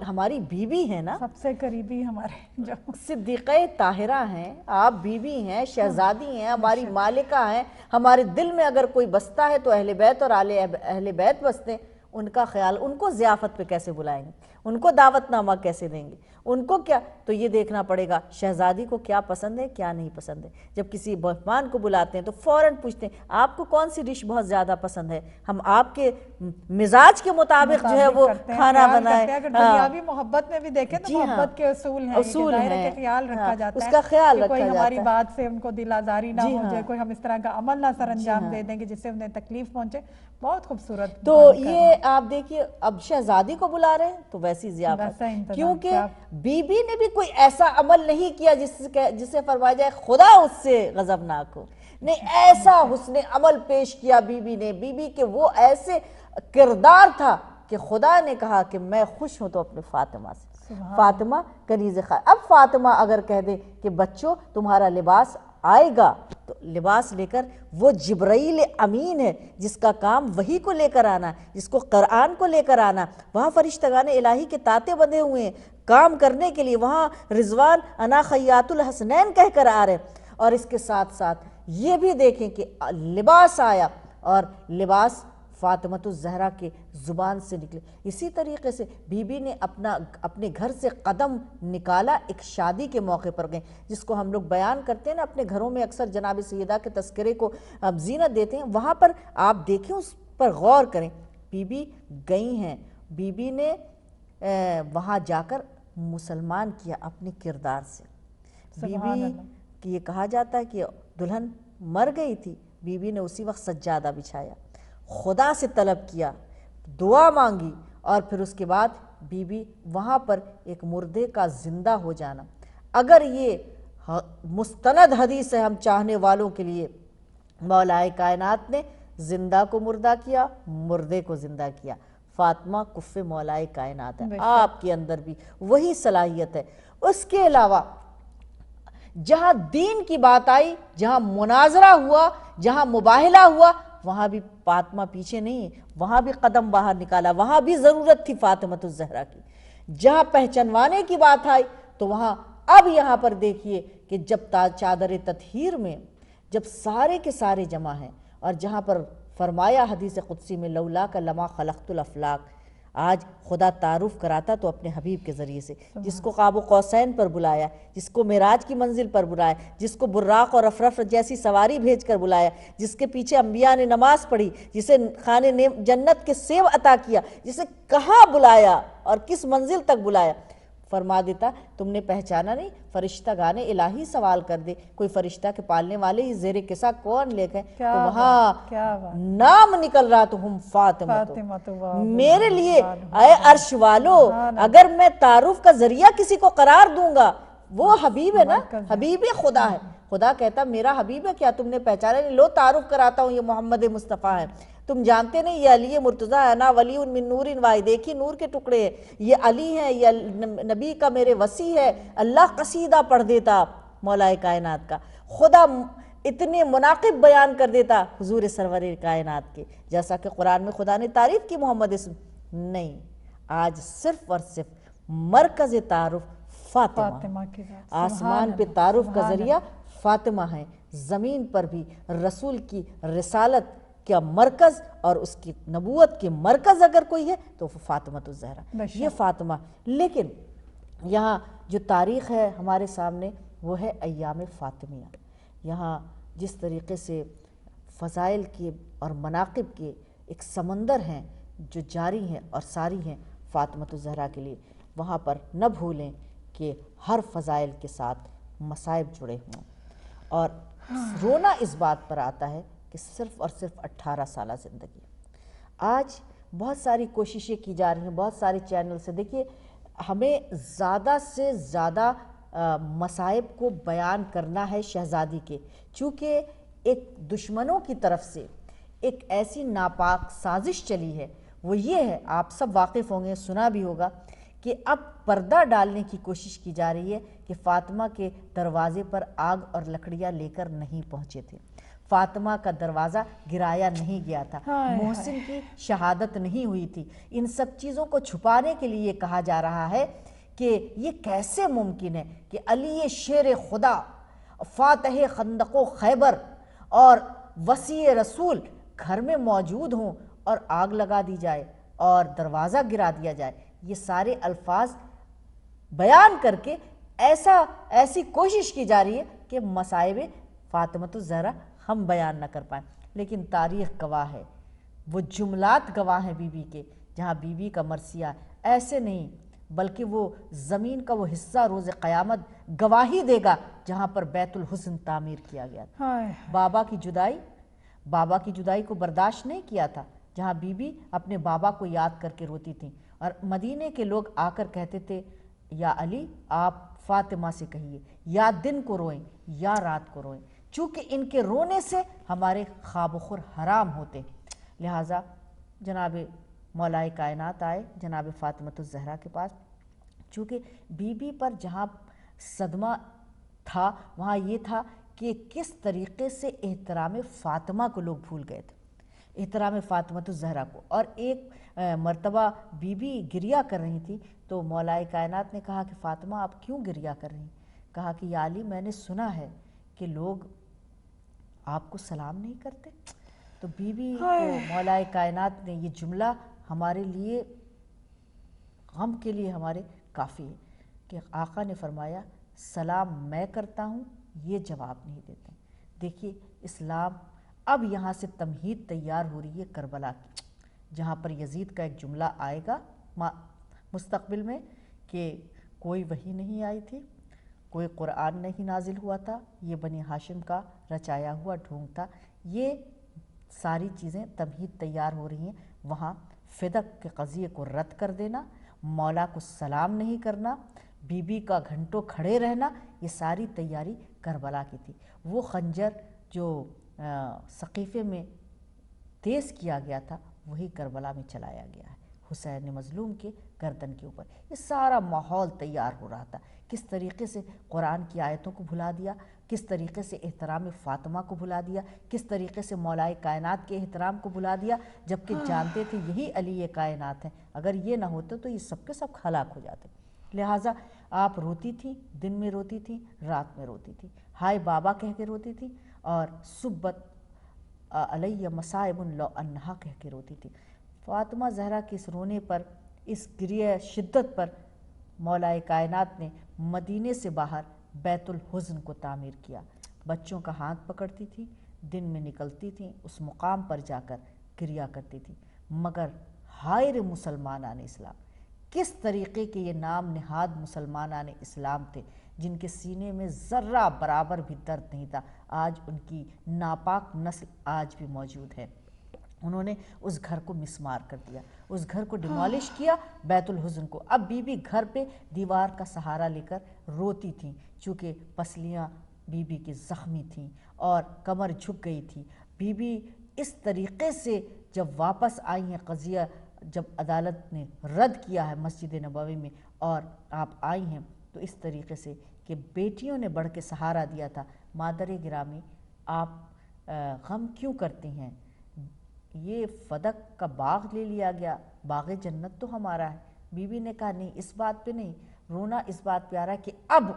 ہماری بیوی ہے نا، سب سے قریبی ہمارے جو صدیقہ طاہرہ ہیں، آپ بیوی ہیں، شہزادی ہیں، ہماری مالکہ ہیں، ہمارے دل میں اگر کوئی بستا ہے تو اہل بیت اور اہل بیت بستے ہیں، ان کا خیال، ان کو ضیافت پہ کیسے بلائیں گے، ان کو دعوت نامہ کیسے دیں گے، ان کو کیا؟ تو یہ دیکھنا پڑے گا شہزادی کو کیا پسند ہے کیا نہیں پسند ہے۔ جب کسی مہمان کو بلاتے ہیں تو فوراً پوچھتے ہیں آپ کو کون سی ڈش بہت زیادہ پسند ہے، ہم آپ کے مزاج کے مطابق جو ہے وہ کھانا بنائے. اگر دنیاوی محبت میں بھی دیکھیں تو محبت کے اصول ہیں، اصول ہیں، کہ خیال رکھا جاتا ہے، اس کا خیال رکھا کوئی جاتا ہے، ہماری بات سے ان کو دل آزاری نہ ہو جائے، کوئی ہم اس طرح کا عمل نہ سر انجام دے دیں کہ جس سے انہیں تکلیف پہنچے. بہت خوبصورت. تو یہ آپ دیکھیے اب شہزادی کو بلا رہے ہیں تو ویسی ضیافت، کیونکہ بی بی نے بھی کوئی ایسا عمل نہیں کیا جسے فرمایا جائے خدا اس سے غضبناک ہو. نہیں، ایسا حسن عمل پیش کیا بی بی نے، بی بی کے وہ ایسے کردار تھا کہ خدا نے کہا کہ میں خوش ہوں تو اپنے فاطمہ سے. فاطمہ کنیز خیر. اب فاطمہ اگر کہہ دے کہ بچوں تمہارا لباس آئے گا تو لباس لے کر، وہ جبرائیل امین ہے جس کا کام وحی کو لے کر آنا، جس کو قرآن کو لے کر آنا. وہاں فرشتگان الہی کے تاتے بندھے ہوئے ہیں کام کرنے کے لیے. وہاں رضوان انا خیات الحسنین کہہ کر آ رہے. اور اس کے ساتھ ساتھ یہ بھی دیکھیں کہ لباس آیا اور لباس فاطمۃ الزہرا کے زبان سے نکلے. اسی طریقے سے بی بی نے اپنے گھر سے قدم نکالا ایک شادی کے موقع پر گئے، جس کو ہم لوگ بیان کرتے ہیں نا اپنے گھروں میں اکثر جناب سیدہ کے تذکرے کو زینت دیتے ہیں. وہاں پر آپ دیکھیں، اس پر غور کریں. بی بی گئی ہیں، بی بی نے وہاں جا کر مسلمان کیا اپنے کردار سے. بی بی کہ یہ کہا جاتا ہے کہ دلہن مر گئی تھی، بی بی نے اسی وقت سجادہ بچھایا، خدا سے طلب کیا، دعا مانگی، اور پھر اس کے بعد بی بی وہاں پر ایک مردے کا زندہ ہو جانا. اگر یہ مستند حدیث ہے ہم چاہنے والوں کے لیے، مولا کائنات نے زندہ کو مردہ کیا، مردے کو زندہ کیا. فاطمہ کف مولا کائنات ہے، آپ کے اندر بھی وہی صلاحیت ہے. اس کے علاوہ جہاں دین کی بات آئی، جہاں مناظرہ ہوا، جہاں مباہلہ ہوا، وہاں بھی فاطمہ پیچھے نہیں ہے، وہاں بھی قدم باہر نکالا. وہاں بھی ضرورت تھی فاطمۃ الزہرا کی. جہاں پہچنوانے کی بات آئی تو وہاں اب یہاں پر دیکھیے کہ جب چادر تطہیر میں جب سارے کے سارے جمع ہیں، اور جہاں پر فرمایا حدیث قدسی میں لولا کا لما خلقت الافلاق، آج خدا تعارف کراتا تو اپنے حبیب کے ذریعے سے، جس کو قاب قوسین پر بلایا، جس کو معراج کی منزل پر بلایا، جس کو براق اور رفرف جیسی سواری بھیج کر بلایا، جس کے پیچھے انبیاء نے نماز پڑھی، جسے خانے جنت کے سیب عطا کیا، جسے کہاں بلایا اور کس منزل تک بلایا. فرما دیتا تم نے پہچانا نہیں، فرشتہ گانے الہی سوال کر دے، کوئی فرشتہ کے پالنے والے ہی زیر قصہ کون لے گئے، تو وہاں نام نکل رہا تو ہم فاطمہ. میرے لیے اے عرش والو، اگر میں تعارف کا ذریعہ کسی کو قرار دوں گا، وہ حبیب ہے نا، حبیب خدا ہے. خدا کہتا میرا حبیب ہے، کیا تم نے پہچانا نہیں؟ لو تعارف کراتا ہوں، یہ محمد مصطفیٰ ہے. تم جانتے نہیں یہ علی مرتضیٰ ہے، نا ولی من نور واحد، ایک ہی نور کے ٹکڑے ہیں. یہ علی ہے، یہ نبی کا میرے وصی ہے. اللہ قصیدہ پڑھ دیتا مولا کائنات کا، خدا اتنے مناقب بیان کر دیتا حضور سرور کائنات کے، جیسا کہ قرآن میں خدا نے تعریف کی محمد اسم. نہیں، آج صرف اور صرف مرکز تعارف فاطمہ، آسمان پہ تعارف کا ذریعہ فاطمہ ہے. زمین پر بھی رسول کی رسالت کیا مرکز اور اس کی نبوت کے مرکز اگر کوئی ہے تو وہ فاطمۃ الزہرا، یہ فاطمہ. لیکن یہاں جو تاریخ ہے ہمارے سامنے وہ ہے ایام فاطمیہ. یہاں جس طریقے سے فضائل کے اور مناقب کے ایک سمندر ہیں جو جاری ہیں اور ساری ہیں فاطمۃ الزہرا کے لیے. وہاں پر نہ بھولیں کہ ہر فضائل کے ساتھ مصائب جڑے ہوں، اور رونا اس بات پر آتا ہے کہ صرف اور صرف 18 سالہ زندگی. آج بہت ساری کوششیں کی جا رہی ہیں، بہت سارے چینل سے. دیکھیے ہمیں زیادہ سے زیادہ مصائب کو بیان کرنا ہے شہزادی کے، چونکہ ایک دشمنوں کی طرف سے ایک ایسی ناپاک سازش چلی ہے. وہ یہ ہے، آپ سب واقف ہوں گے، سنا بھی ہوگا، کہ اب پردہ ڈالنے کی کوشش کی جا رہی ہے کہ فاطمہ کے دروازے پر آگ اور لکڑیاں لے کر نہیں پہنچے تھے، فاطمہ کا دروازہ گرایا نہیں گیا تھا، محسن کی شہادت نہیں ہوئی تھی. ان سب چیزوں کو چھپانے کے لیے کہا جا رہا ہے کہ یہ کیسے ممکن ہے کہ علی شیر خدا، فاتح خندق و خیبر اور وسیع رسول گھر میں موجود ہوں اور آگ لگا دی جائے اور دروازہ گرا دیا جائے. یہ سارے الفاظ بیان کر کے ایسی کوشش کی جا رہی ہے کہ مصائب فاطمۃ الزہرا ہم بیان نہ کر پائیں. لیکن تاریخ گواہ ہے، وہ جملات گواہ ہیں بیوی کے، جہاں بیوی کا مرثیہ ایسے نہیں بلکہ وہ زمین کا وہ حصہ روز قیامت گواہی دے گا جہاں پر بیت الحسن تعمیر کیا گیا تھا۔ بابا کی جدائی کو برداشت نہیں کیا تھا، جہاں بیوی اپنے بابا کو یاد کر کے روتی تھیں، اور مدینے کے لوگ آ کر کہتے تھے یا علی آپ فاطمہ سے کہیے یا دن کو روئیں یا رات کو روئیں، چونکہ ان کے رونے سے ہمارے خواب و خور حرام ہوتے۔ لہٰذا جناب مولائے کائنات آئے جناب فاطمۃ الزہرا کے پاس، چونکہ بی بی پر جہاں صدمہ تھا وہاں یہ تھا کہ کس طریقے سے احترام فاطمہ کو لوگ بھول گئے تھے، احترام فاطمۃ الزہرا کو۔ اور ایک مرتبہ بی بی گریہ کر رہی تھی تو مولائے کائنات نے کہا کہ فاطمہ آپ کیوں گریہ کر رہی ہیں؟ کہا کہ یا علی میں نے سنا ہے کہ لوگ آپ کو سلام نہیں کرتے۔ تو بی بی کو مولائے کائنات نے یہ جملہ ہمارے لیے غم کے لیے ہمارے کافی ہے کہ آقا نے فرمایا سلام میں کرتا ہوں یہ جواب نہیں دیتے۔ دیکھیے اسلام اب یہاں سے تمہید تیار ہو رہی ہے کربلا کی، جہاں پر یزید کا ایک جملہ آئے گا مستقبل میں کہ کوئی وحی نہیں آئی تھی، کوئی قرآن نہیں نازل ہوا تھا، یہ بنی ہاشم کا رچایا ہوا ڈھونگ تھا۔ یہ ساری چیزیں تمہید تیار ہو رہی ہیں، وہاں فدق کے قضیے کو رد کر دینا، مولا کو سلام نہیں کرنا، بی بی کا گھنٹوں کھڑے رہنا، یہ ساری تیاری کربلا کی تھی۔ وہ خنجر جو سقیفے میں تیز کیا گیا تھا وہی کربلا میں چلایا گیا ہے حسین مظلوم کے گردن کے اوپر۔ یہ سارا ماحول تیار ہو رہا تھا، کس طریقے سے قرآن کی آیتوں کو بھلا دیا، کس طریقے سے احترام فاطمہ کو بھلا دیا، کس طریقے سے مولائے کائنات کے احترام کو بھلا دیا، جبکہ جانتے تھے یہی علی کائنات ہیں، اگر یہ نہ ہوتے تو یہ سب کے سب ہلاک ہو جاتے۔ لہٰذا آپ روتی تھیں، دن میں روتی تھیں، رات میں روتی تھیں، ہائے بابا کہہ کے روتی تھیں، اور سبت علیہ مصائب لو انہا کہہ کے روتی تھی۔ فاطمہ زہرا کے اس رونے پر، اس گریہ شدت پر مولائے کائنات نے مدینے سے باہر بیت الحزن کو تعمیر کیا۔ بچوں کا ہاتھ پکڑتی تھی، دن میں نکلتی تھیں، اس مقام پر جا کر گریہ کرتی تھی۔ مگر ہائے مسلمانان اسلام، کس طریقے کے یہ نام نہاد مسلمانان اسلام تھے جن کے سینے میں ذرہ برابر بھی درد نہیں تھا، آج ان کی ناپاک نسل آج بھی موجود ہے۔ انہوں نے اس گھر کو مسمار کر دیا، اس گھر کو ڈیمالش کیا، بیت الحزن کو۔ اب بی بی گھر پہ دیوار کا سہارا لے کر روتی تھیں، چونکہ پسلیاں بی بی کی زخمی تھیں اور کمر جھک گئی تھی۔ بی بی اس طریقے سے جب واپس آئی ہیں، قضیہ جب عدالت نے رد کیا ہے مسجد نبوی میں اور آپ آئی ہیں تو اس طریقے سے کہ بیٹیوں نے بڑھ کے سہارا دیا تھا۔ مادر گرامی آپ غم کیوں کرتی ہیں؟ یہ فدق کا باغ لے لیا گیا، باغ جنت تو ہمارا ہے۔ بی بی نے کہا نہیں، اس بات پہ نہیں رونا، اس بات پہ آ رہا ہے کہ اب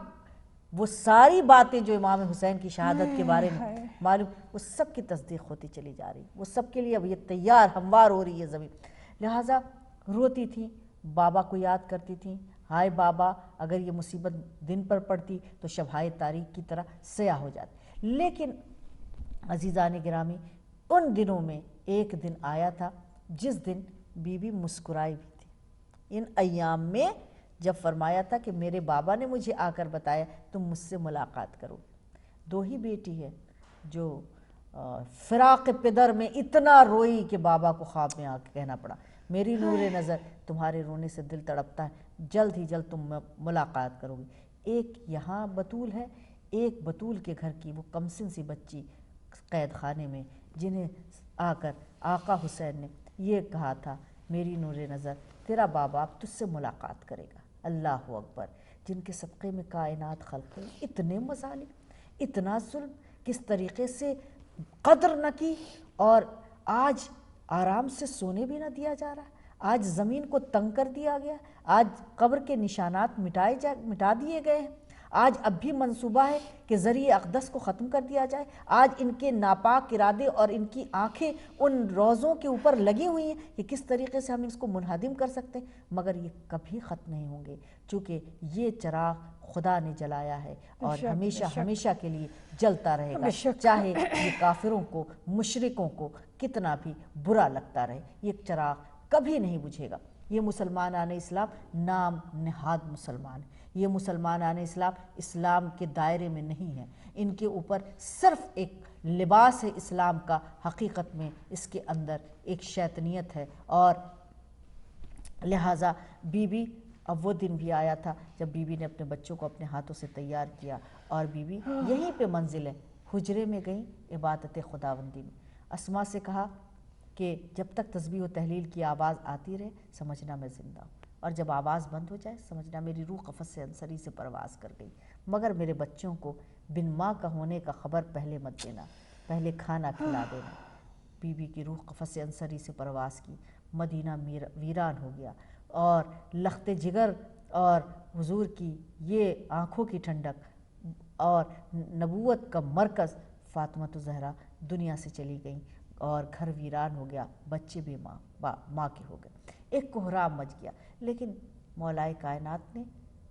وہ ساری باتیں جو امام حسین کی شہادت کے بارے میں معلوم، وہ سب کی تصدیق ہوتی چلی جا رہی، وہ سب کے لیے اب یہ تیار ہموار ہو رہی ہے زمین۔ لہٰذا روتی تھیں، بابا کو یاد کرتی تھیں، ہائے بابا اگر یہ مصیبت دن پر پڑتی تو شبہائے تاریخ کی طرح سیاہ ہو جاتی۔ لیکن عزیزان گرامی، ان دنوں میں ایک دن آیا تھا جس دن بی بی مسکرائی بھی تھی۔ ان ایام میں جب فرمایا تھا کہ میرے بابا نے مجھے آ کر بتایا تم مجھ سے ملاقات کرو۔ دو ہی بیٹی ہے جو فراق پدر میں اتنا روئی کہ بابا کو خواب میں آ کے کہنا پڑا میری نور نظر تمہارے رونے سے دل تڑپتا ہے، جلد ہی جلد تم ملاقات کرو گی۔ ایک یہاں بطول ہے، ایک بطول کے گھر کی وہ کمسن سی بچی قید خانے میں، جنہیں آ کر آقا حسین نے یہ کہا تھا میری نور نظر تیرا بابا اب تجھ سے ملاقات کرے گا۔ اللہ اکبر، جن کے صدقے میں کائنات خلق ہوئی۔ اتنے مظالم، اتنا ظلم، کس طریقے سے قدر نہ کی، اور آج آرام سے سونے بھی نہ دیا جا رہا، آج زمین کو تنگ کر دیا گیا، آج قبر کے نشانات مٹا دیے گئے ہیں، آج اب بھی منصوبہ ہے کہ ذریعہ اقدس کو ختم کر دیا جائے. آج ان کے ناپاک ارادے اور ان کی آنکھیں ان روزوں کے اوپر لگی ہوئی ہیں کہ کس طریقے سے ہم اس کو منہدم کر سکتے ہیں، مگر یہ کبھی ختم نہیں ہوں گے، چونکہ یہ چراغ خدا نے جلایا ہے اور ہمیشہ ہمیشہ کے لیے جلتا رہے گا، چاہے یہ کافروں کو، مشرکوں کو کتنا بھی برا لگتا رہے، یہ چراغ کبھی نہیں بجھے گا. یہ مسلمانان اسلام نام نہاد مسلمان ہیں، یہ مسلمانان اسلام اسلام کے دائرے میں نہیں ہیں، ان کے اوپر صرف ایک لباس ہے اسلام کا، حقیقت میں اس کے اندر ایک شیطنیت ہے. اور لہٰذا بی بی، اب وہ دن بھی آیا تھا جب بی بی نے اپنے بچوں کو اپنے ہاتھوں سے تیار کیا، اور بی بی یہیں پہ منزل ہے، حجرے میں گئیں عبادت خداوندی میں. اسما سے کہا کہ جب تک تسبیح و تحلیل کی آواز آتی رہے سمجھنا میں زندہ ہوں، اور جب آواز بند ہو جائے سمجھنا میری روح قفس سے انصری سے پرواز کر گئی، مگر میرے بچوں کو بن ماں کا ہونے کا خبر پہلے مت دینا، پہلے کھانا کھلا دینا. بی بی کی روح قفس انصری سے پرواز کی، مدینہ ویران ہو گیا، اور لخت جگر اور حضور کی یہ آنکھوں کی ٹھنڈک اور نبوت کا مرکز فاطمہ الزہرا دنیا سے چلی گئیں، اور گھر ویران ہو گیا، بچے بھی ماں کے ہو گئے، ایک کوہرام مچ گیا. لیکن مولا کائنات نے،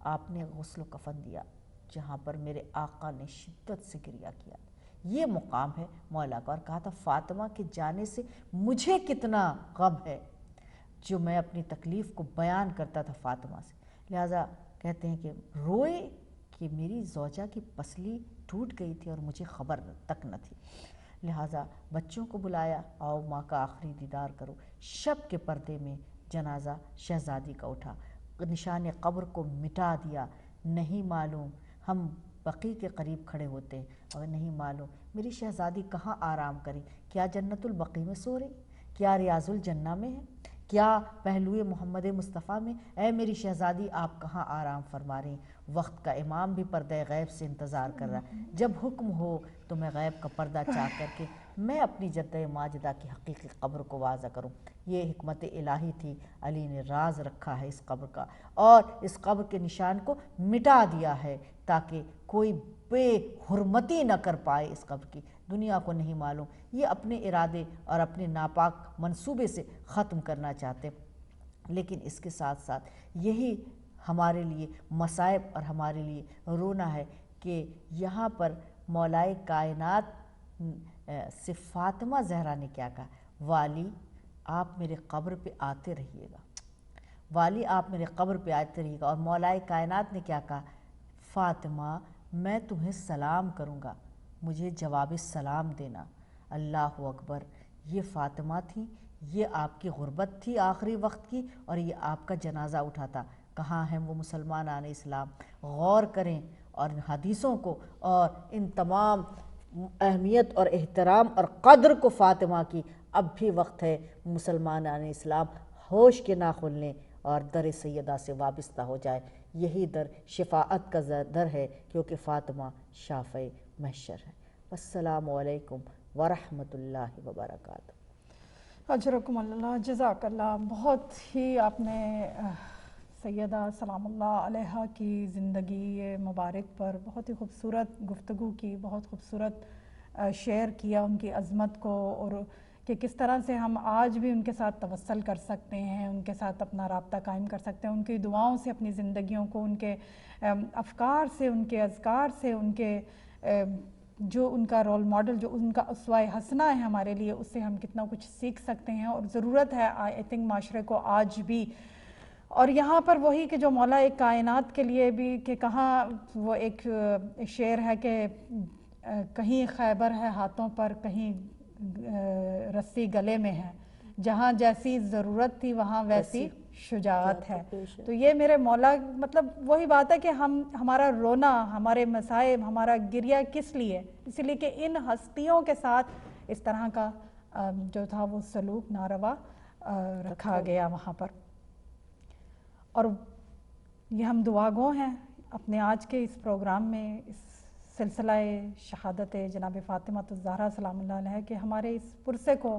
آپ نے غسل و کفن دیا جہاں پر میرے آقا نے شدت سے گریہ کیا. یہ مقام ہے مولا کا، اور کہا تھا فاطمہ کے جانے سے مجھے کتنا غم ہے، جو میں اپنی تکلیف کو بیان کرتا تھا فاطمہ سے. لہٰذا کہتے ہیں کہ روئے کہ میری زوجہ کی پسلی ٹوٹ گئی تھی اور مجھے خبر تک نہ تھی. لہٰذا بچوں کو بلایا، آؤ ماں کا آخری دیدار کرو. شب کے پردے میں جنازہ شہزادی کا اٹھا، نشان قبر کو مٹا دیا. نہیں معلوم، ہم بقیع کے قریب کھڑے ہوتے ہیں اور نہیں معلوم میری شہزادی کہاں آرام کری، کیا جنت البقیع میں سو رہی، کیا ریاض الجنہ میں ہے، کیا پہلوئے محمد مصطفیٰ میں؟ اے میری شہزادی آپ کہاں آرام فرما رہی؟ وقت کا امام بھی پردہ غیب سے انتظار کر رہا ہے، جب حکم ہو تو میں غیب کا پردہ چاک کر کے میں اپنی جدہ ماجدہ کی حقیقی قبر کو واضح کروں. یہ حکمت الہی تھی، علی نے راز رکھا ہے اس قبر کا، اور اس قبر کے نشان کو مٹا دیا ہے تاکہ کوئی بے حرمتی نہ کر پائے اس قبر کی. دنیا کو نہیں معلوم، یہ اپنے ارادے اور اپنے ناپاک منصوبے سے ختم کرنا چاہتے، لیکن اس کے ساتھ ساتھ یہی ہمارے لیے مصائب اور ہمارے لیے رونا ہے کہ یہاں پر مولائے کائنات سے فاطمہ زہرا نے کیا کہا، والی آپ میرے قبر پہ آتے رہیے گا، والی آپ میرے قبر پہ آتے رہیے گا. اور مولائے کائنات نے کیا کہا، فاطمہ میں تمہیں سلام کروں گا، مجھے جواب سلام دینا. اللہ اکبر، یہ فاطمہ تھیں، یہ آپ کی غربت تھی آخری وقت کی، اور یہ آپ کا جنازہ اٹھاتا. کہاں ہیں وہ مسلمانان اسلام؟ غور کریں اور ان حدیثوں کو اور ان تمام اہمیت اور احترام اور قدر کو فاطمہ کی. اب بھی وقت ہے مسلمانان اسلام ہوش کے ناخن لیں اور در سیدہ سے وابستہ ہو جائے. یہی در شفاعت کا در ہے، کیونکہ فاطمہ شافع محشر ہے. السلام علیکم ورحمۃ اللہ وبرکاتہ. اجرکم اللہ، جزاک اللہ. بہت ہی آپ نے سیدہ سلام اللہ علیہا کی زندگی مبارک پر بہت ہی خوبصورت گفتگو کی، بہت خوبصورت شیئر کیا ان کی عظمت کو، اور کہ کس طرح سے ہم آج بھی ان کے ساتھ توسل کر سکتے ہیں، ان کے ساتھ اپنا رابطہ قائم کر سکتے ہیں، ان کی دعاؤں سے اپنی زندگیوں کو، ان کے افکار سے، ان کے اذکار سے، ان کے جو ان کا رول ماڈل، جو ان کا اسوہ حسنہ ہے ہمارے لیے، اس سے ہم کتنا کچھ سیکھ سکتے ہیں. اور ضرورت ہے آئی تھنک معاشرے کو آج بھی. اور یہاں پر وہی کہ جو مولا ایک کائنات کے لیے بھی، کہ کہاں وہ ایک شعر ہے کہ کہیں خیبر ہے ہاتھوں پر، کہیں رسی گلے میں ہے، جہاں جیسی ضرورت تھی وہاں ویسی شجاعت ہے. تو یہ میرے مولا، مطلب وہی بات ہے کہ ہمارا رونا، ہمارے مصائب، ہمارا گریہ کس لیے؟ اسی لیے کہ ان ہستیوں کے ساتھ اس طرح کا جو تھا وہ سلوک ناروا رکھا گیا وہاں پر. اور یہ ہم دعا گو ہیں اپنے آج کے اس پروگرام میں، اس سلسلہ شہادت جناب فاطمہ الزہرا سلام اللہ علیہ، کہ ہمارے اس پرسے کو